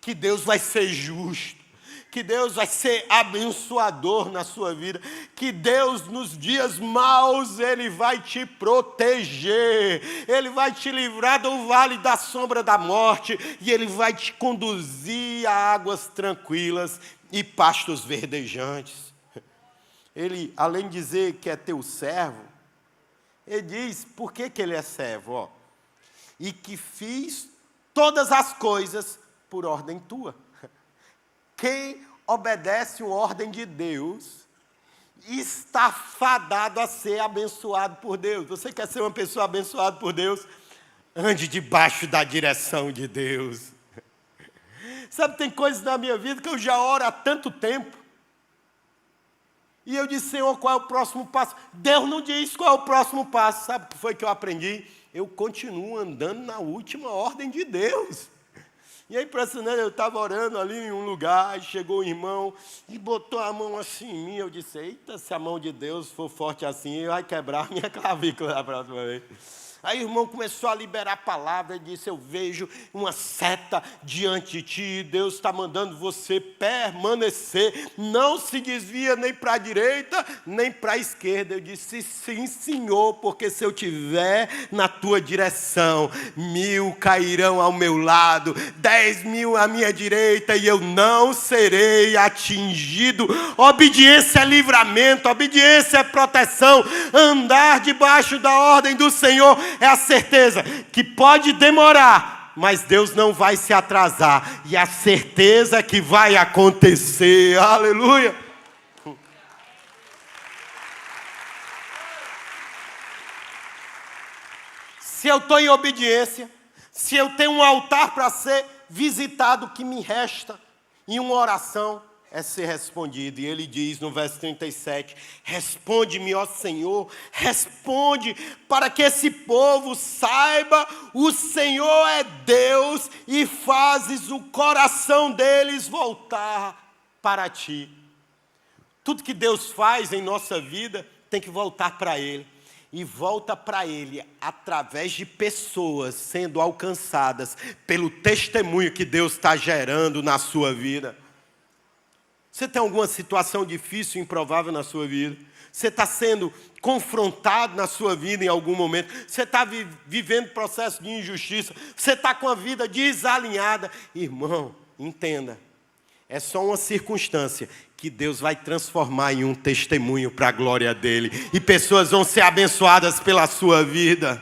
Que Deus vai ser justo. Que Deus vai ser abençoador na sua vida. Que Deus, nos dias maus, Ele vai te proteger. Ele vai te livrar do vale da sombra da morte. E Ele vai te conduzir a águas tranquilas e pastos verdejantes. Ele, além de dizer que é teu servo, Ele diz por que Ele é servo. Ó. E que fiz todas as coisas por ordem tua. Quem obedece uma ordem de Deus está fadado a ser abençoado por Deus. Você quer ser uma pessoa abençoada por Deus? Ande debaixo da direção de Deus. Sabe, tem coisas na minha vida que eu já oro há tanto tempo. E eu disse, Senhor, qual é o próximo passo? Deus não diz qual é o próximo passo. Sabe o que foi que eu aprendi? Eu continuo andando na última ordem de Deus. E é impressionante, eu estava orando ali em um lugar, e chegou um irmão e botou a mão assim em mim. Eu disse, eita, se a mão de Deus for forte assim, vai quebrar a minha clavícula da próxima vez. Aí o irmão começou a liberar a palavra e disse, eu vejo uma seta diante de ti, Deus está mandando você permanecer, não se desvia nem para a direita, nem para a esquerda. Eu disse, sim, Senhor, porque se eu estiver na tua direção, 1000 cairão ao meu lado, 10.000 à minha direita, e eu não serei atingido. Obediência é livramento, obediência é proteção, andar debaixo da ordem do Senhor é a certeza que pode demorar, mas Deus não vai se atrasar. E a certeza que vai acontecer. Aleluia! Se eu estou em obediência, se eu tenho um altar para ser visitado, o que me resta em uma oração é ser respondido. E ele diz no verso 37, responde-me, ó Senhor, responde, para que esse povo saiba, o Senhor é Deus, e fazes o coração deles voltar para ti. Tudo que Deus faz em nossa vida tem que voltar para Ele. E volta para Ele através de pessoas sendo alcançadas pelo testemunho que Deus está gerando na sua vida. Você tem alguma situação difícil, improvável na sua vida? Você está sendo confrontado na sua vida em algum momento? Você está vivendo processo de injustiça? Você está com a vida desalinhada? Irmão, entenda. É só uma circunstância que Deus vai transformar em um testemunho para a glória dEle. E pessoas vão ser abençoadas pela sua vida.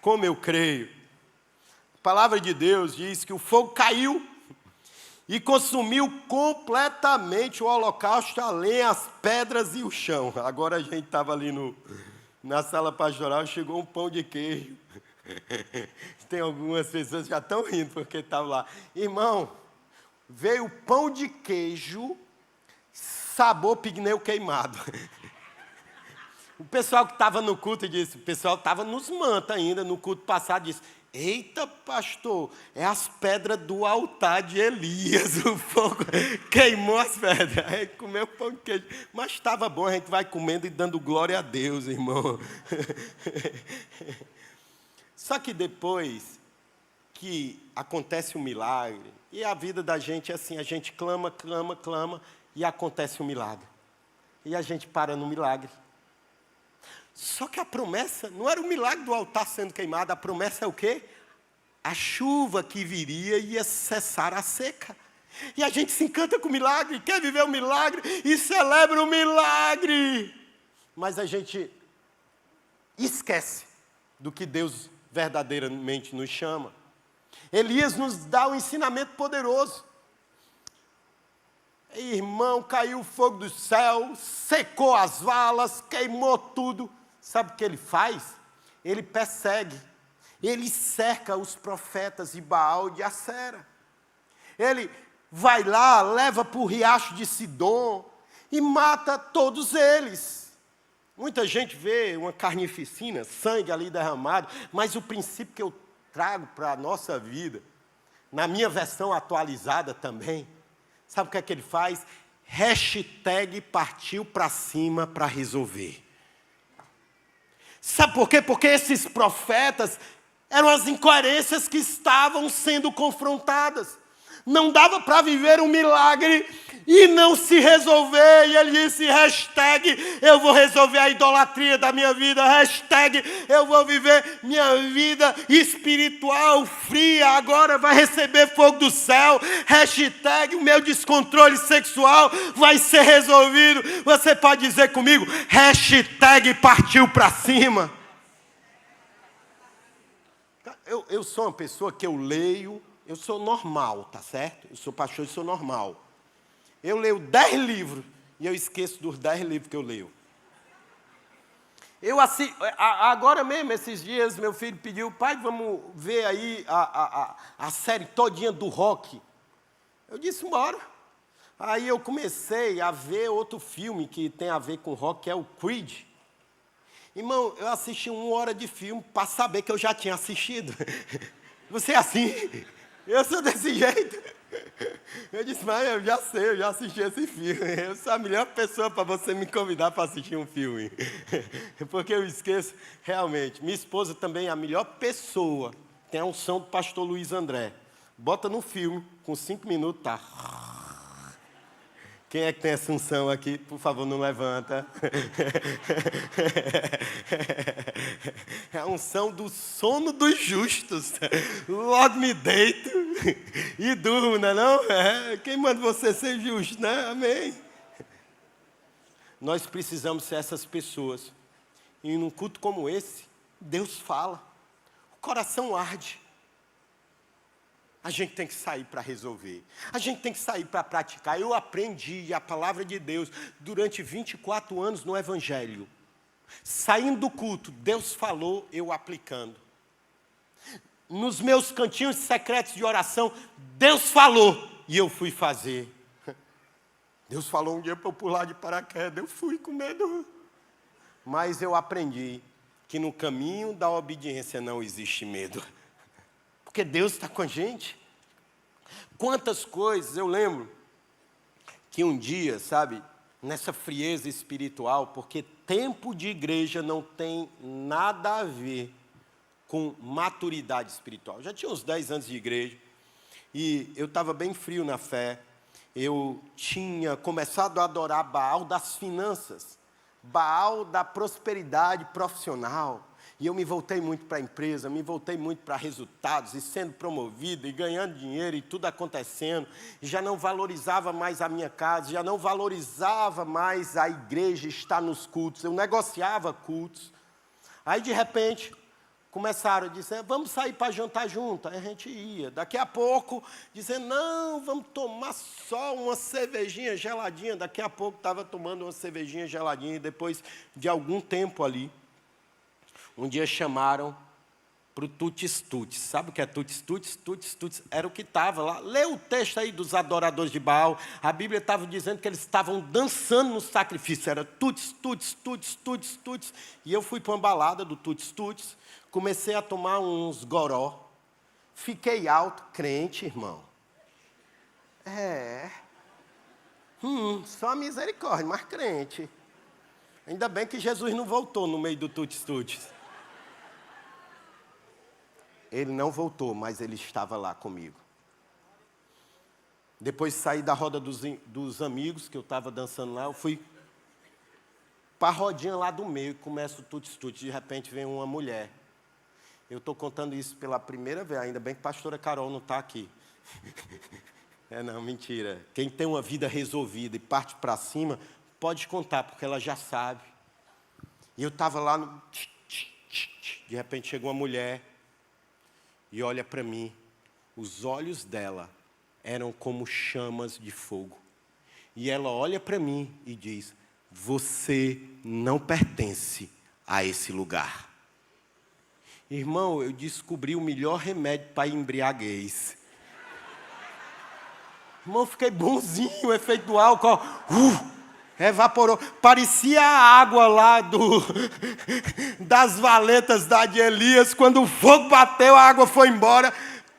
Como eu creio. A palavra de Deus diz que o fogo caiu e consumiu completamente o holocausto, a lenha, as pedras e o chão. Agora a gente estava ali na sala pastoral, chegou um pão de queijo. Tem algumas pessoas que já estão rindo porque estavam lá. Irmão, veio pão de queijo, sabor pneu queimado. O pessoal que estava no culto disse, o pessoal estava nos manta ainda, no culto passado, disse, eita, pastor, é as pedras do altar de Elias, o fogo queimou as pedras. Aí comeu pão de queijo, mas estava bom, a gente vai comendo e dando glória a Deus, irmão. Só que depois que acontece um milagre, e a vida da gente é assim, a gente clama, clama, clama, e acontece um milagre. E a gente para no milagre. Só que a promessa não era o milagre do altar sendo queimado, a promessa é o quê? A chuva que viria ia cessar a seca. E a gente se encanta com o milagre, quer viver o milagre e celebra o milagre. Mas a gente esquece do que Deus verdadeiramente nos chama. Elias nos dá um ensinamento poderoso. Irmão, caiu o fogo do céu, secou as valas, queimou tudo. Sabe o que ele faz? Ele persegue, ele cerca os profetas de Baal e de Acera. Ele vai lá, leva para o riacho de Sidom e mata todos eles. Muita gente vê uma carnificina, sangue ali derramado, mas o princípio que eu trago para a nossa vida, na minha versão atualizada também, sabe o que é que ele faz? Hashtag partiu para cima para resolver. Sabe por quê? Porque esses profetas eram as incoerências que estavam sendo confrontadas. Não dava para viver um milagre e não se resolver. E ele disse, hashtag, eu vou resolver a idolatria da minha vida. Hashtag, eu vou viver minha vida espiritual fria. Agora vai receber fogo do céu. Hashtag, o meu descontrole sexual vai ser resolvido. Você pode dizer comigo, hashtag partiu para cima. Eu sou uma pessoa que eu leio. Eu sou normal, tá certo? Eu sou pastor e sou normal. Eu leio 10 livros e eu esqueço dos 10 livros que eu leio. Agora mesmo, esses dias, meu filho pediu, pai, vamos ver aí a série todinha do Rock. Eu disse, bora. Aí eu comecei a ver outro filme que tem a ver com rock, que é o Creed. Irmão, eu assisti 1 hora de filme para saber que eu já tinha assistido. Você é assim? Eu sou desse jeito. Eu disse, mas eu já sei, eu já assisti esse filme. Eu sou a melhor pessoa para você me convidar para assistir um filme. Porque eu esqueço, realmente. Minha esposa também é a melhor pessoa. Tem a unção do pastor Luiz André. Bota no filme, com 5 minutos, tá. Quem é que tem essa unção aqui? Por favor, não levanta. É a unção do sono dos justos. Logo me deito e durmo, não é não? Quem manda você ser justo, né? Amém. Nós precisamos ser essas pessoas. E num culto como esse, Deus fala. O coração arde. A gente tem que sair para resolver. A gente tem que sair para praticar. Eu aprendi a palavra de Deus durante 24 anos no Evangelho. Saindo do culto, Deus falou, eu aplicando. Nos meus cantinhos secretos de oração, Deus falou e eu fui fazer. Deus falou um dia para eu pular de paraquedas, eu fui com medo. Mas eu aprendi que no caminho da obediência não existe medo. Porque Deus está com a gente. Quantas coisas, eu lembro que um dia, sabe, nessa frieza espiritual, porque tempo de igreja não tem nada a ver com maturidade espiritual. Já tinha uns 10 anos de igreja, e eu estava bem frio na fé. Eu tinha começado a adorar Baal das finanças, Baal da prosperidade profissional. E eu me voltei muito para a empresa, me voltei muito para resultados, e sendo promovido, e ganhando dinheiro, e tudo acontecendo. E já não valorizava mais a minha casa, já não valorizava mais a igreja, estar nos cultos. Eu negociava cultos. Aí, de repente, começaram a dizer, vamos sair para jantar junto. Aí a gente ia. Daqui a pouco, dizendo, não, vamos tomar só uma cervejinha geladinha. Daqui a pouco estava tomando uma cervejinha geladinha. E depois de algum tempo ali, um dia chamaram para o tutis-tutis. Sabe o que é tutis-tutis? Tutis-tutis era o que estava lá. Lê o texto aí dos adoradores de Baal. A Bíblia estava dizendo que eles estavam dançando no sacrifício. Era tutis-tutis, tutis-tutis, tutis. E eu fui para uma balada do tutis-tutis. Comecei a tomar uns goró. Fiquei alto, crente, irmão. Só misericórdia, mas crente. Ainda bem que Jesus não voltou no meio do tutis-tutis. Ele não voltou, mas ele estava lá comigo. Depois saí da roda dos amigos, que eu estava dançando lá, eu fui para a rodinha lá do meio, e começa o tutis-tutis. De repente vem uma mulher. Eu estou contando isso pela primeira vez, ainda bem que a pastora Carol não está aqui. Não, mentira. Quem tem uma vida resolvida e parte para cima, pode contar, porque ela já sabe. E eu estava lá, de repente chegou uma mulher, e olha para mim, os olhos dela eram como chamas de fogo. E ela olha para mim e diz, você não pertence a esse lugar. Irmão, eu descobri o melhor remédio para embriaguez. Irmão, fiquei bonzinho, o efeito do álcool, evaporou. Parecia a água lá das valetas da de Elias. Quando o fogo bateu, a água foi embora.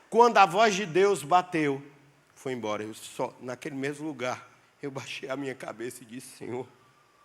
Quando a voz de Deus bateu, foi embora. Eu só, naquele mesmo lugar, eu baixei a minha cabeça e disse, Senhor,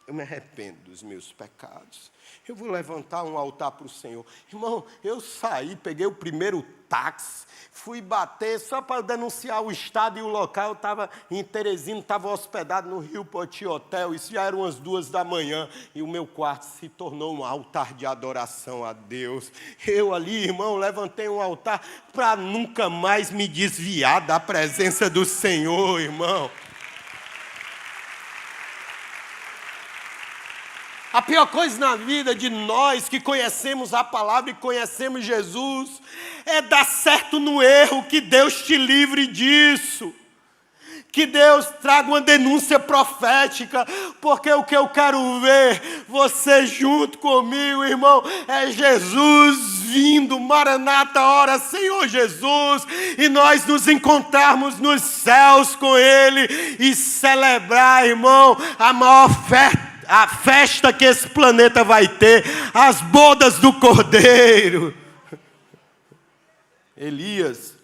eu me arrependo dos meus pecados. Eu vou levantar um altar para o Senhor. Irmão, eu saí, peguei o primeiro táxi, fui bater só para denunciar o estado e o local. Eu estava em Teresina, estava hospedado no Rio Poti Hotel. Isso já eram umas 2 da manhã. E o meu quarto se tornou um altar de adoração a Deus. Eu ali, irmão, levantei um altar para nunca mais me desviar da presença do Senhor, irmão. A pior coisa na vida de nós que conhecemos a palavra e conhecemos Jesus é dar certo no erro. Que Deus te livre disso. Que Deus traga uma denúncia profética, porque o que eu quero ver, você junto comigo, irmão, é Jesus vindo, Maranata, ora, Senhor Jesus, e nós nos encontrarmos nos céus com Ele e celebrar, irmão, a maior a festa que esse planeta vai ter, as bodas do Cordeiro. Elias,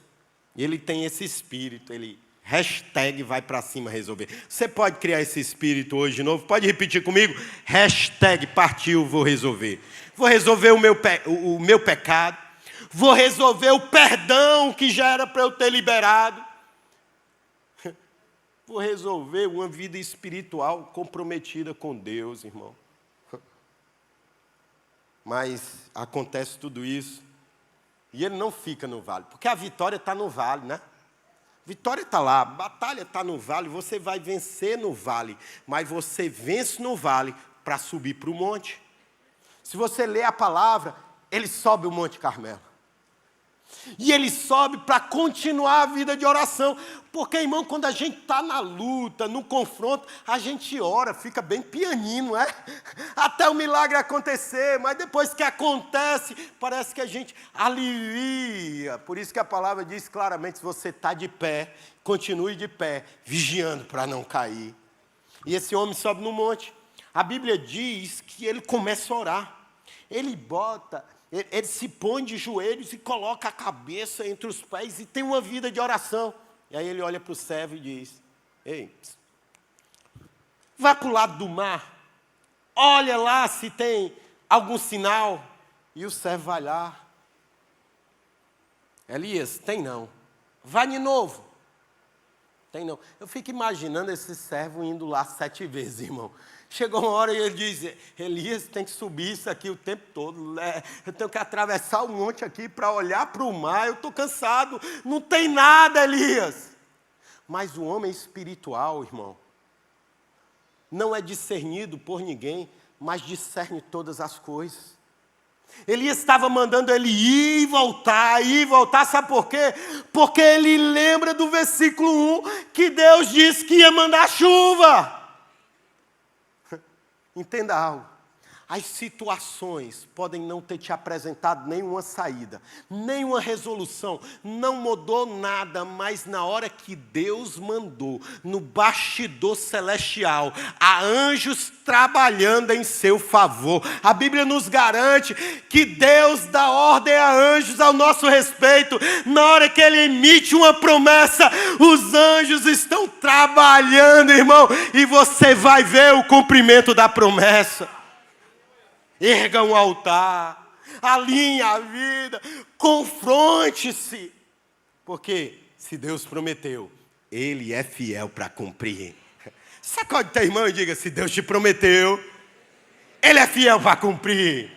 ele tem esse espírito, ele hashtag vai para cima resolver. Você pode criar esse espírito hoje de novo? Pode repetir comigo? Hashtag partiu, vou resolver. Vou resolver o meu pecado. Vou resolver o perdão que já era para eu ter liberado. Vou resolver uma vida espiritual comprometida com Deus, irmão. Mas acontece tudo isso e ele não fica no vale, porque a vitória está no vale, né? Vitória está lá, a batalha está no vale, você vai vencer no vale, mas você vence no vale para subir para o monte. Se você ler a palavra, ele sobe o Monte Carmelo. E ele sobe para continuar a vida de oração. Porque, irmão, quando a gente está na luta, no confronto, a gente ora, fica bem pianinho, não é? Até o milagre acontecer, mas depois que acontece, parece que a gente alivia. Por isso que a palavra diz claramente, se você está de pé, continue de pé, vigiando para não cair. E esse homem sobe no monte. A Bíblia diz que ele começa a orar. Ele se põe de joelhos e coloca a cabeça entre os pés e tem uma vida de oração. E aí ele olha para o servo e diz, ei, Vá para o lado do mar. Olha lá se tem algum sinal. E o servo vai lá. Elias, tem não. Vai de novo. Tem não. Eu fico imaginando esse servo indo lá 7 vezes, irmão. Chegou uma hora e ele diz, Elias, tem que subir isso aqui o tempo todo. Eu tenho que atravessar um monte aqui para olhar para o mar. Eu estou cansado. Não tem nada, Elias. Mas o homem espiritual, irmão, não é discernido por ninguém, mas discerne todas as coisas. Elias estava mandando ele ir e voltar, sabe por quê? Porque ele lembra do versículo 1, que Deus disse que ia mandar chuva. Entenda algo. As situações podem não ter te apresentado nenhuma saída, nenhuma resolução, não mudou nada, mas na hora que Deus mandou, no bastidor celestial, há anjos trabalhando em seu favor. A Bíblia nos garante que Deus dá ordem a anjos ao nosso respeito. Na hora que Ele emite uma promessa, os anjos estão trabalhando, irmão, e você vai ver o cumprimento da promessa. Erga um altar, alinhe a vida, confronte-se. Porque se Deus prometeu, Ele é fiel para cumprir. Sacode teu irmão e diga, se Deus te prometeu, Ele é fiel para cumprir.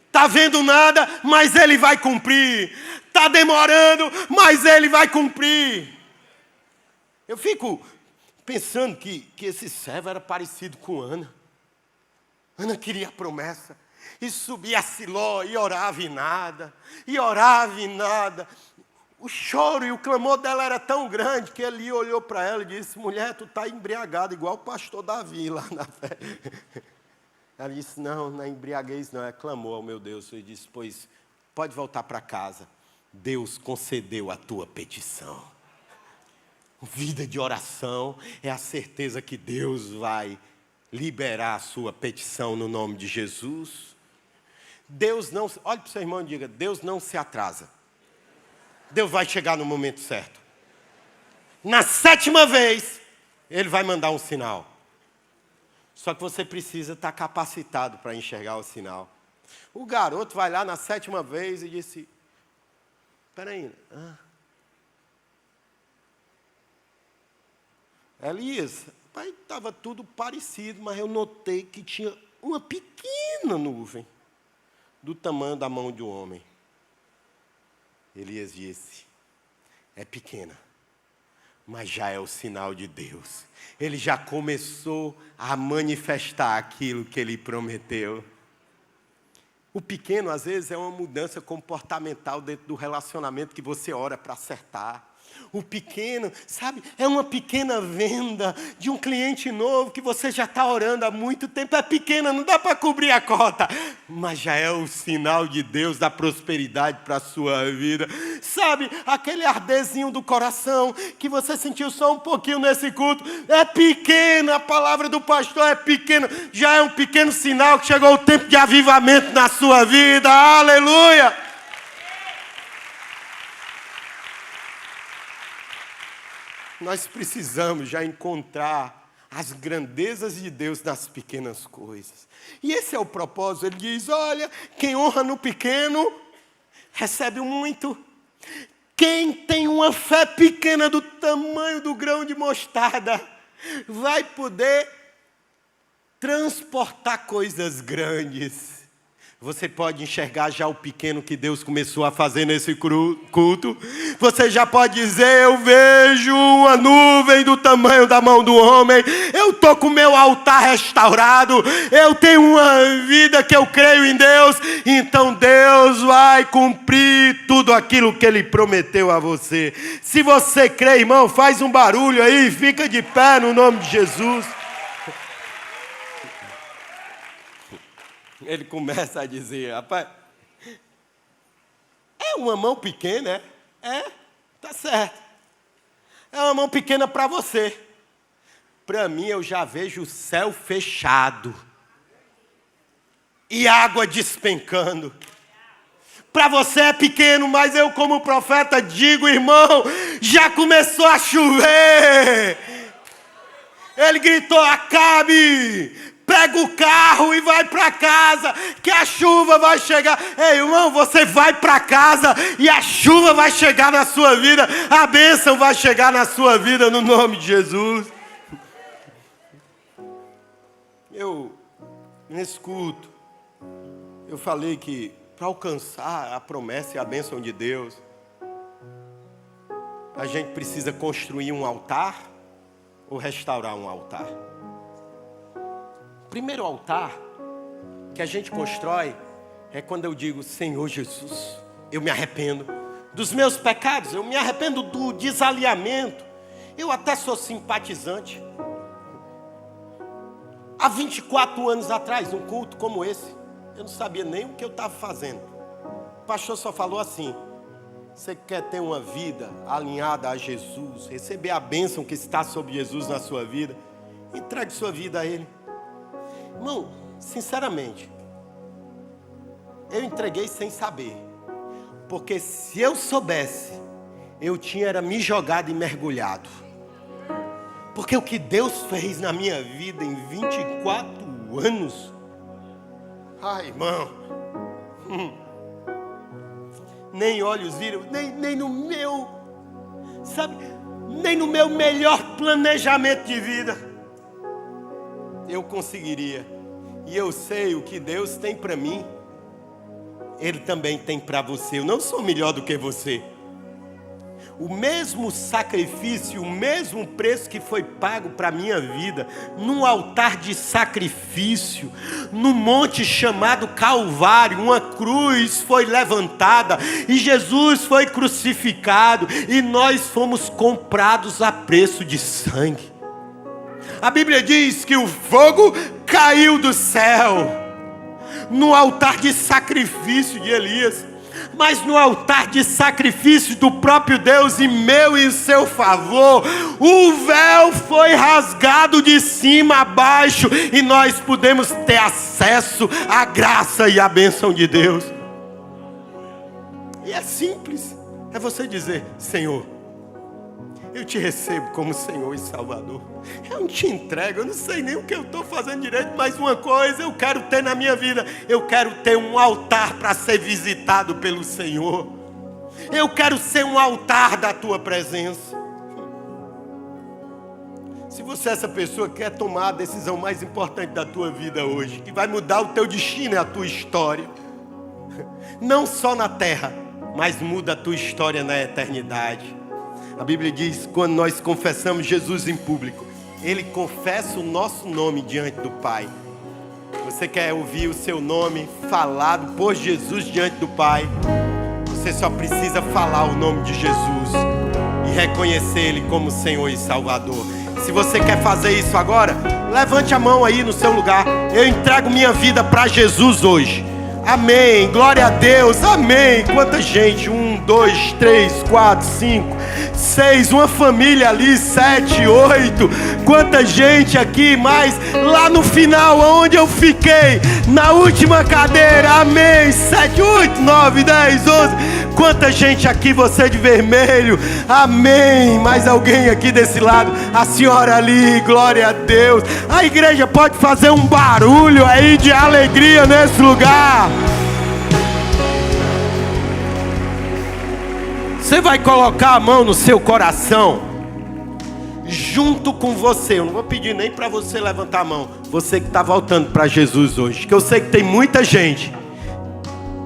Está vendo nada, mas Ele vai cumprir. Está demorando, mas Ele vai cumprir. Eu fico pensando que esse servo era parecido com Ana. Ana queria a promessa, e subia a Siló, e orava e nada, O choro e o clamor dela era tão grande, que ele olhou para ela e disse, mulher, tu está embriagada, igual o pastor Davi lá na fé. Ela disse, não é embriaguez não, é clamor ao meu Deus. Ele disse, pois, pode voltar para casa, Deus concedeu a tua petição. Vida de oração é a certeza que Deus vai liberar a sua petição no nome de Jesus. Deus não... Olhe para o seu irmão e diga, Deus não se atrasa. Deus vai chegar no momento certo. Na 7ª vez, Ele vai mandar um sinal. Só que você precisa estar capacitado para enxergar o sinal. O garoto vai lá na 7ª vez e disse, espera aí, Elias, pai, estava tudo parecido, mas eu notei que tinha uma pequena nuvem do tamanho da mão de um homem. Elias disse, é pequena, mas já é o sinal de Deus. Ele já começou a manifestar aquilo que Ele prometeu. O pequeno, às vezes, é uma mudança comportamental dentro do relacionamento que você ora para acertar. O pequeno, sabe, é uma pequena venda de um cliente novo que você já está orando há muito tempo. É pequena, não dá para cobrir a cota, mas já é o sinal de Deus da prosperidade para a sua vida. Sabe, aquele ardezinho do coração que você sentiu só um pouquinho nesse culto, é pequena, a palavra do pastor é pequena, já é um pequeno sinal que chegou o tempo de avivamento na sua vida. Aleluia! Nós precisamos já encontrar as grandezas de Deus nas pequenas coisas. E esse é o propósito. Ele diz, olha, quem honra no pequeno, recebe muito. Quem tem uma fé pequena do tamanho do grão de mostarda, vai poder transportar coisas grandes. Você pode enxergar já o pequeno que Deus começou a fazer nesse culto. Você já pode dizer, eu vejo uma nuvem do tamanho da mão do homem. Eu estou com o meu altar restaurado. Eu tenho uma vida que eu creio em Deus. Então Deus vai cumprir tudo aquilo que Ele prometeu a você. Se você crê, irmão, faz um barulho aí. Fica de pé no nome de Jesus. Ele começa a dizer, rapaz, é uma mão pequena, tá certo. É uma mão pequena para você. Para mim, eu já vejo o céu fechado e água despencando. Para você é pequeno, mas eu como profeta digo, irmão, já começou a chover. Ele gritou: Acabe, pega o carro e vai para casa, que a chuva vai chegar. Ei, irmão, você vai para casa e a chuva vai chegar na sua vida, a bênção vai chegar na sua vida, no nome de Jesus. Nesse culto, eu falei que para alcançar a promessa e a bênção de Deus, a gente precisa construir um altar ou restaurar um altar. O primeiro altar que a gente constrói é quando eu digo: Senhor Jesus, eu me arrependo dos meus pecados, eu me arrependo do desalinhamento. Eu até sou simpatizante. Há 24 anos atrás, um culto como esse, eu não sabia nem o que eu estava fazendo. O pastor só falou assim: você quer ter uma vida alinhada a Jesus, receber a bênção que está sobre Jesus na sua vida, entregue sua vida a Ele. Irmão, sinceramente, eu entreguei sem saber. Porque se eu soubesse, eu tinha me jogado e mergulhado. Porque o que Deus fez na minha vida em 24 anos... Ai, irmão... Nem olhos viram, nem no meu... Sabe? Nem no meu melhor planejamento de vida eu conseguiria. E eu sei o que Deus tem para mim, Ele também tem para você. Eu não sou melhor do que você. O mesmo sacrifício, o mesmo preço que foi pago para a minha vida, num altar de sacrifício, num monte chamado Calvário, uma cruz foi levantada e Jesus foi crucificado e nós fomos comprados a preço de sangue. A Bíblia diz que o fogo caiu do céu no altar de sacrifício de Elias. Mas no altar de sacrifício do próprio Deus, em meu e em seu favor, o véu foi rasgado de cima a baixo e nós podemos ter acesso à graça e à bênção de Deus. E é simples, é você dizer: Senhor, eu te recebo como Senhor e Salvador. Eu não te entrego, eu não sei nem o que eu estou fazendo direito, mas uma coisa eu quero ter na minha vida: eu quero ter um altar para ser visitado pelo Senhor. Eu quero ser um altar da tua presença. Se você é essa pessoa que quer tomar a decisão mais importante da tua vida hoje, que vai mudar o teu destino e a tua história, não só na terra, mas muda a tua história na eternidade. A Bíblia diz, quando nós confessamos Jesus em público, Ele confessa o nosso nome diante do Pai. Você quer ouvir o seu nome falado por Jesus diante do Pai? Você só precisa falar o nome de Jesus e reconhecer Ele como Senhor e Salvador. Se você quer fazer isso agora, levante a mão aí no seu lugar. Eu entrego minha vida para Jesus hoje. Amém, glória a Deus, amém. Quanta gente, 1, 2, 3, 4, 5, 6, uma família ali, 7, 8, quanta gente aqui, mas lá no final, onde eu fiquei, na última cadeira, amém, 7, 8, 9, 10, 11, quanta gente aqui, você de vermelho, amém, mais alguém aqui desse lado, a senhora ali, glória a Deus. A igreja pode fazer um barulho aí de alegria nesse lugar. Você vai colocar a mão no seu coração, junto com você. Eu não vou pedir nem para você levantar a mão. Você que está voltando para Jesus hoje, que eu sei que tem muita gente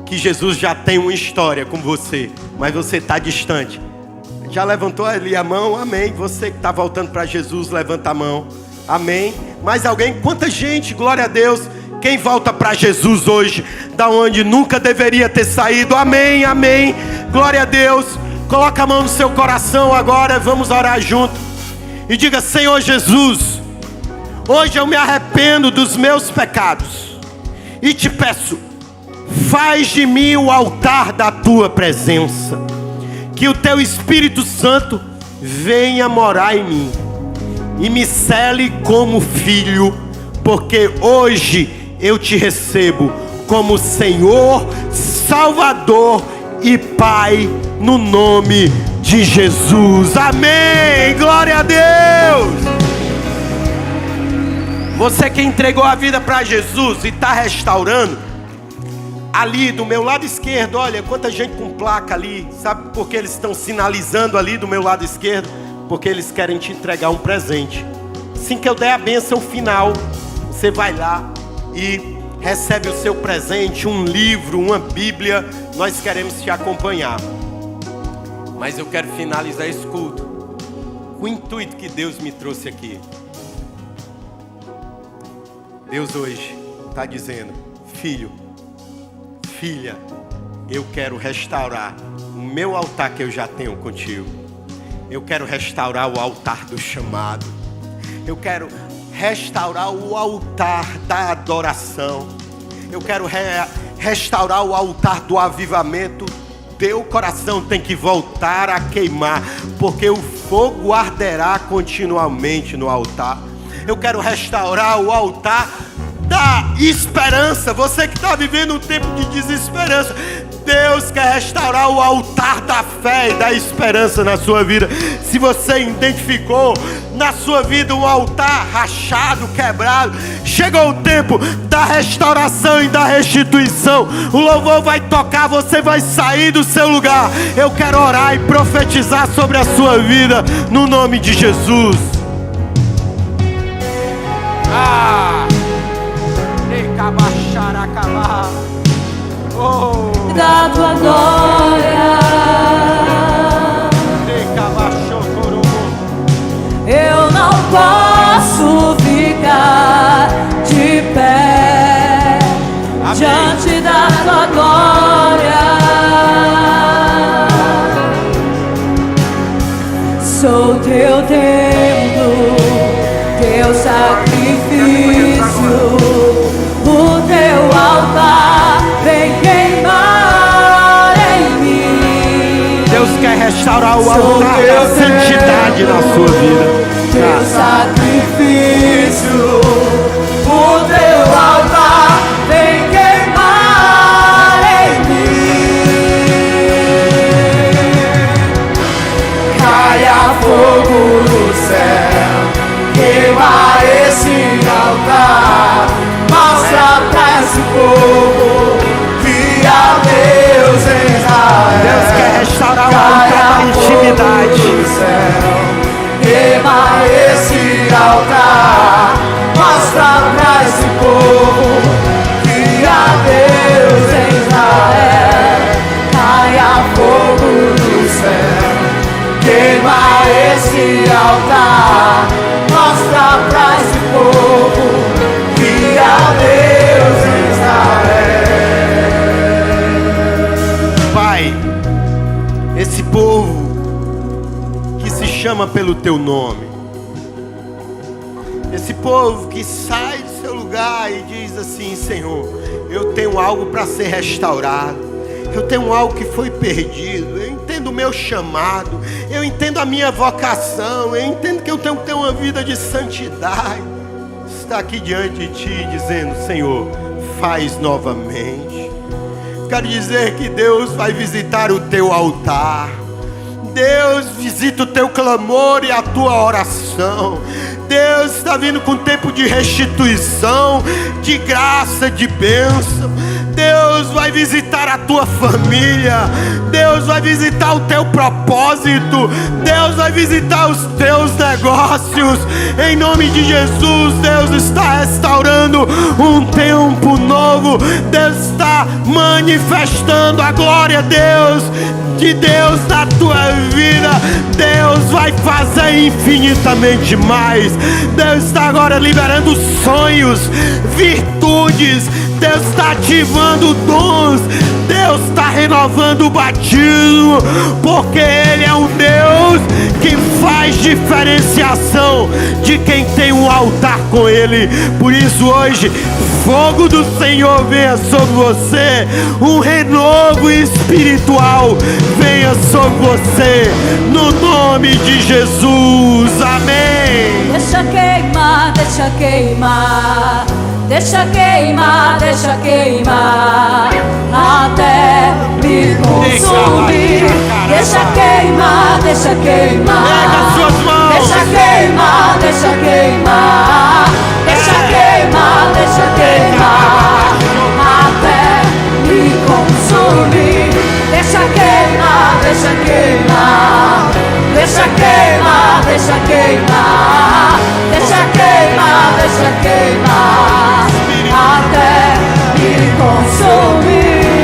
que Jesus já tem uma história com você, mas você está distante. Já levantou ali a mão? Amém. Você que está voltando para Jesus, levanta a mão. Amém. Mais alguém? Quanta gente, glória a Deus. Quem volta para Jesus hoje, da onde nunca deveria ter saído? Amém, amém. Glória a Deus. Coloca a mão no seu coração agora, vamos orar junto. E diga: Senhor Jesus, hoje eu me arrependo dos meus pecados e te peço, faz de mim o altar da tua presença. Que o teu Espírito Santo venha morar em mim e me cele como filho, porque hoje eu te recebo como Senhor, Salvador e Pai, no nome de Jesus. Amém, glória a Deus. Você que entregou a vida para Jesus e está restaurando, ali do meu lado esquerdo, olha quanta gente com placa ali. Sabe por que eles estão sinalizando ali do meu lado esquerdo? Porque eles querem te entregar um presente. Assim que eu der a bênção final, você vai lá e recebe o seu presente, um livro, uma Bíblia. Nós queremos te acompanhar. Mas eu quero finalizar esse culto com o intuito que Deus me trouxe aqui. Deus hoje está dizendo: filho, filha, eu quero restaurar o meu altar que eu já tenho contigo. Eu quero restaurar o altar do chamado. Eu quero restaurar o altar da adoração. Eu quero restaurar o altar do avivamento. Teu coração tem que voltar a queimar, porque o fogo arderá continuamente no altar. Eu quero restaurar o altar da esperança. Você que está vivendo um tempo de desesperança, Deus quer restaurar o altar da fé e da esperança na sua vida. Se você identificou na sua vida um altar rachado, quebrado, chegou o tempo da restauração e da restituição. O louvor vai tocar, você vai sair do seu lugar. Eu quero orar e profetizar sobre a sua vida no nome de Jesus. Da tua glória, eu não posso ficar de pé. Amém. Diante da tua glória. Sou teu templo, teu sacrifício, o teu altar vem queimar em mim. Deus quer restaurar o altar da santidade na sua vida. Teu sacrifício, o teu altar vem queimar em mim. Caia fogo do céu, queima esse altar. Mostra pra esse povo que há Deus em Israel. Deus quer restaurar o altar da intimidade. Queima esse altar. Mostra pra esse povo que há Deus em Israel. Caia fogo do céu, queima esse altar. Mostra pra esse povo que há Deus em Israel. Pai, esse povo que se chama pelo teu nome, esse povo que sai do seu lugar e diz assim: Senhor, eu tenho algo para ser restaurado, eu tenho algo que foi perdido, eu entendo o meu chamado, eu entendo a minha vocação, eu entendo que eu tenho que ter uma vida de santidade. Está aqui diante de ti dizendo: Senhor, faz novamente. Quero dizer que Deus vai visitar o teu altar. Deus visita o teu clamor e a tua oração. Deus está vindo com tempo de restituição, de graça, de bênção. Deus vai visitar a tua família. Deus vai visitar o teu propósito. Deus vai visitar os teus negócios. Em nome de Jesus, Deus está restaurando um tempo novo. Deus está manifestando a glória de Deus na tua vida. Deus vai fazer infinitamente mais. Deus está agora liberando sonhos, virtudes. Deus está ativando dons. Deus está renovando o batismo, porque Ele é um Deus que faz diferenciação de quem tem um altar com Ele. Por isso hoje, fogo do Senhor venha sobre você, um renovo espiritual venha sobre você, no nome de Jesus, amém. Deixa queimar, deixa queimar, deixa queimar, deixa queimar, até me consumir. Deixa queimar, deixa queimar, pega as suas mãos. deixa queimar, deixa queimar, deixa queimar. deixa queimar, deixa queimar, deixa queimar, até me consumir.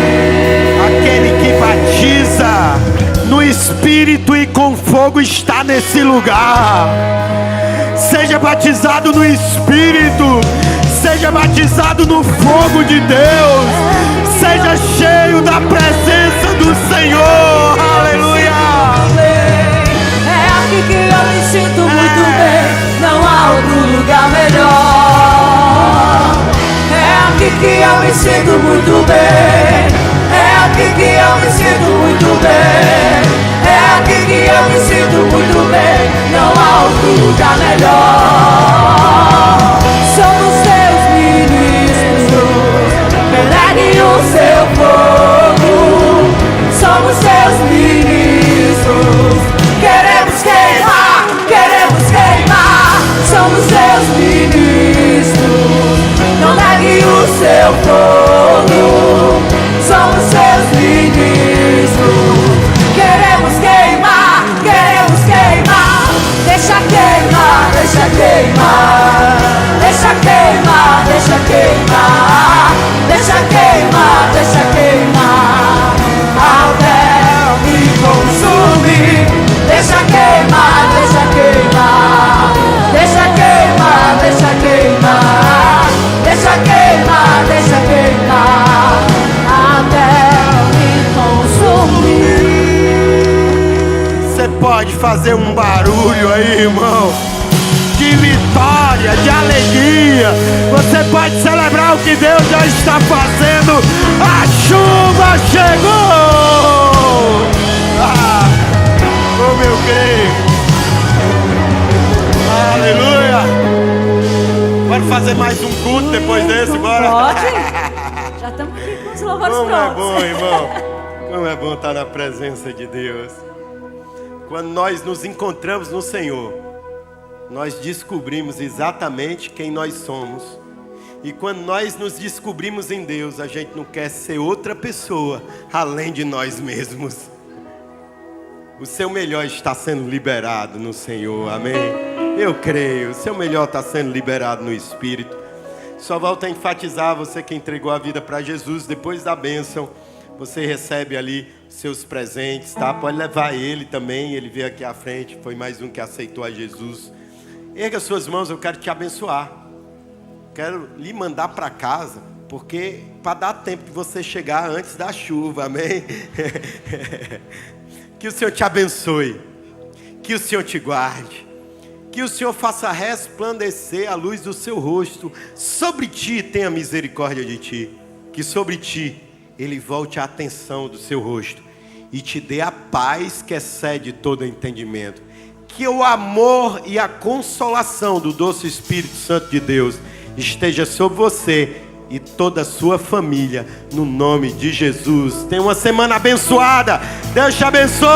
Aquele que batiza no Espírito e com fogo está nesse lugar. Seja batizado no Espírito, seja batizado no fogo de Deus, seja cheio da presença do Senhor. Aleluia! É aqui que eu me sinto muito bem, não há outro lugar melhor. É aqui que eu me sinto muito bem, é aqui que eu me sinto muito bem, é aqui que eu me sinto muito bem, não há outro lugar melhor. Somos seus ministros, penetre o seu fogo. Somos seus ministros, queremos queimar, queremos queimar. Somos seus ministros, não negue o seu fogo. Somos seus ministros, queremos queimar, queremos queimar. Deixa queimar, deixa queimar, deixa queimar, deixa queimar, deixa queimar, deixa queimar, até me consumir. Deixa queimar, deixa queimar, deixa queimar, deixa queimar, deixa queimar, deixa queimar, até me consumir. Você pode fazer um barulho aí, irmão, de vitória, de alegria. Você pode celebrar o que Deus já está fazendo. A chuva chegou! Como eu creio! Aleluia! Bora fazer mais um culto depois desse, bora? Pode? Já estamos aqui com os louvores Como é prontos. bom, irmão. Como é bom estar na presença de Deus. Quando nós nos encontramos no Senhor, nós descobrimos exatamente quem nós somos. E quando nós nos descobrimos em Deus, a gente não quer ser outra pessoa além de nós mesmos. O seu melhor está sendo liberado no Senhor, amém? Eu creio, o seu melhor está sendo liberado no Espírito. Só volto a enfatizar, você que entregou a vida para Jesus, depois da bênção, você recebe ali seus presentes, tá? Pode levar ele também, ele veio aqui à frente, foi mais um que aceitou a Jesus. Erga suas mãos, eu quero te abençoar. Quero lhe mandar para casa, porque para dar tempo de você chegar antes da chuva, amém? Que o Senhor te abençoe, que o Senhor te guarde, que o Senhor faça resplandecer a luz do seu rosto sobre ti, tenha misericórdia de ti, que sobre ti Ele volte a atenção do seu rosto e te dê a paz que excede todo entendimento. Que o amor e a consolação do doce Espírito Santo de Deus esteja sobre você e toda a sua família, no nome de Jesus. Tenha uma semana abençoada. Deus te abençoe.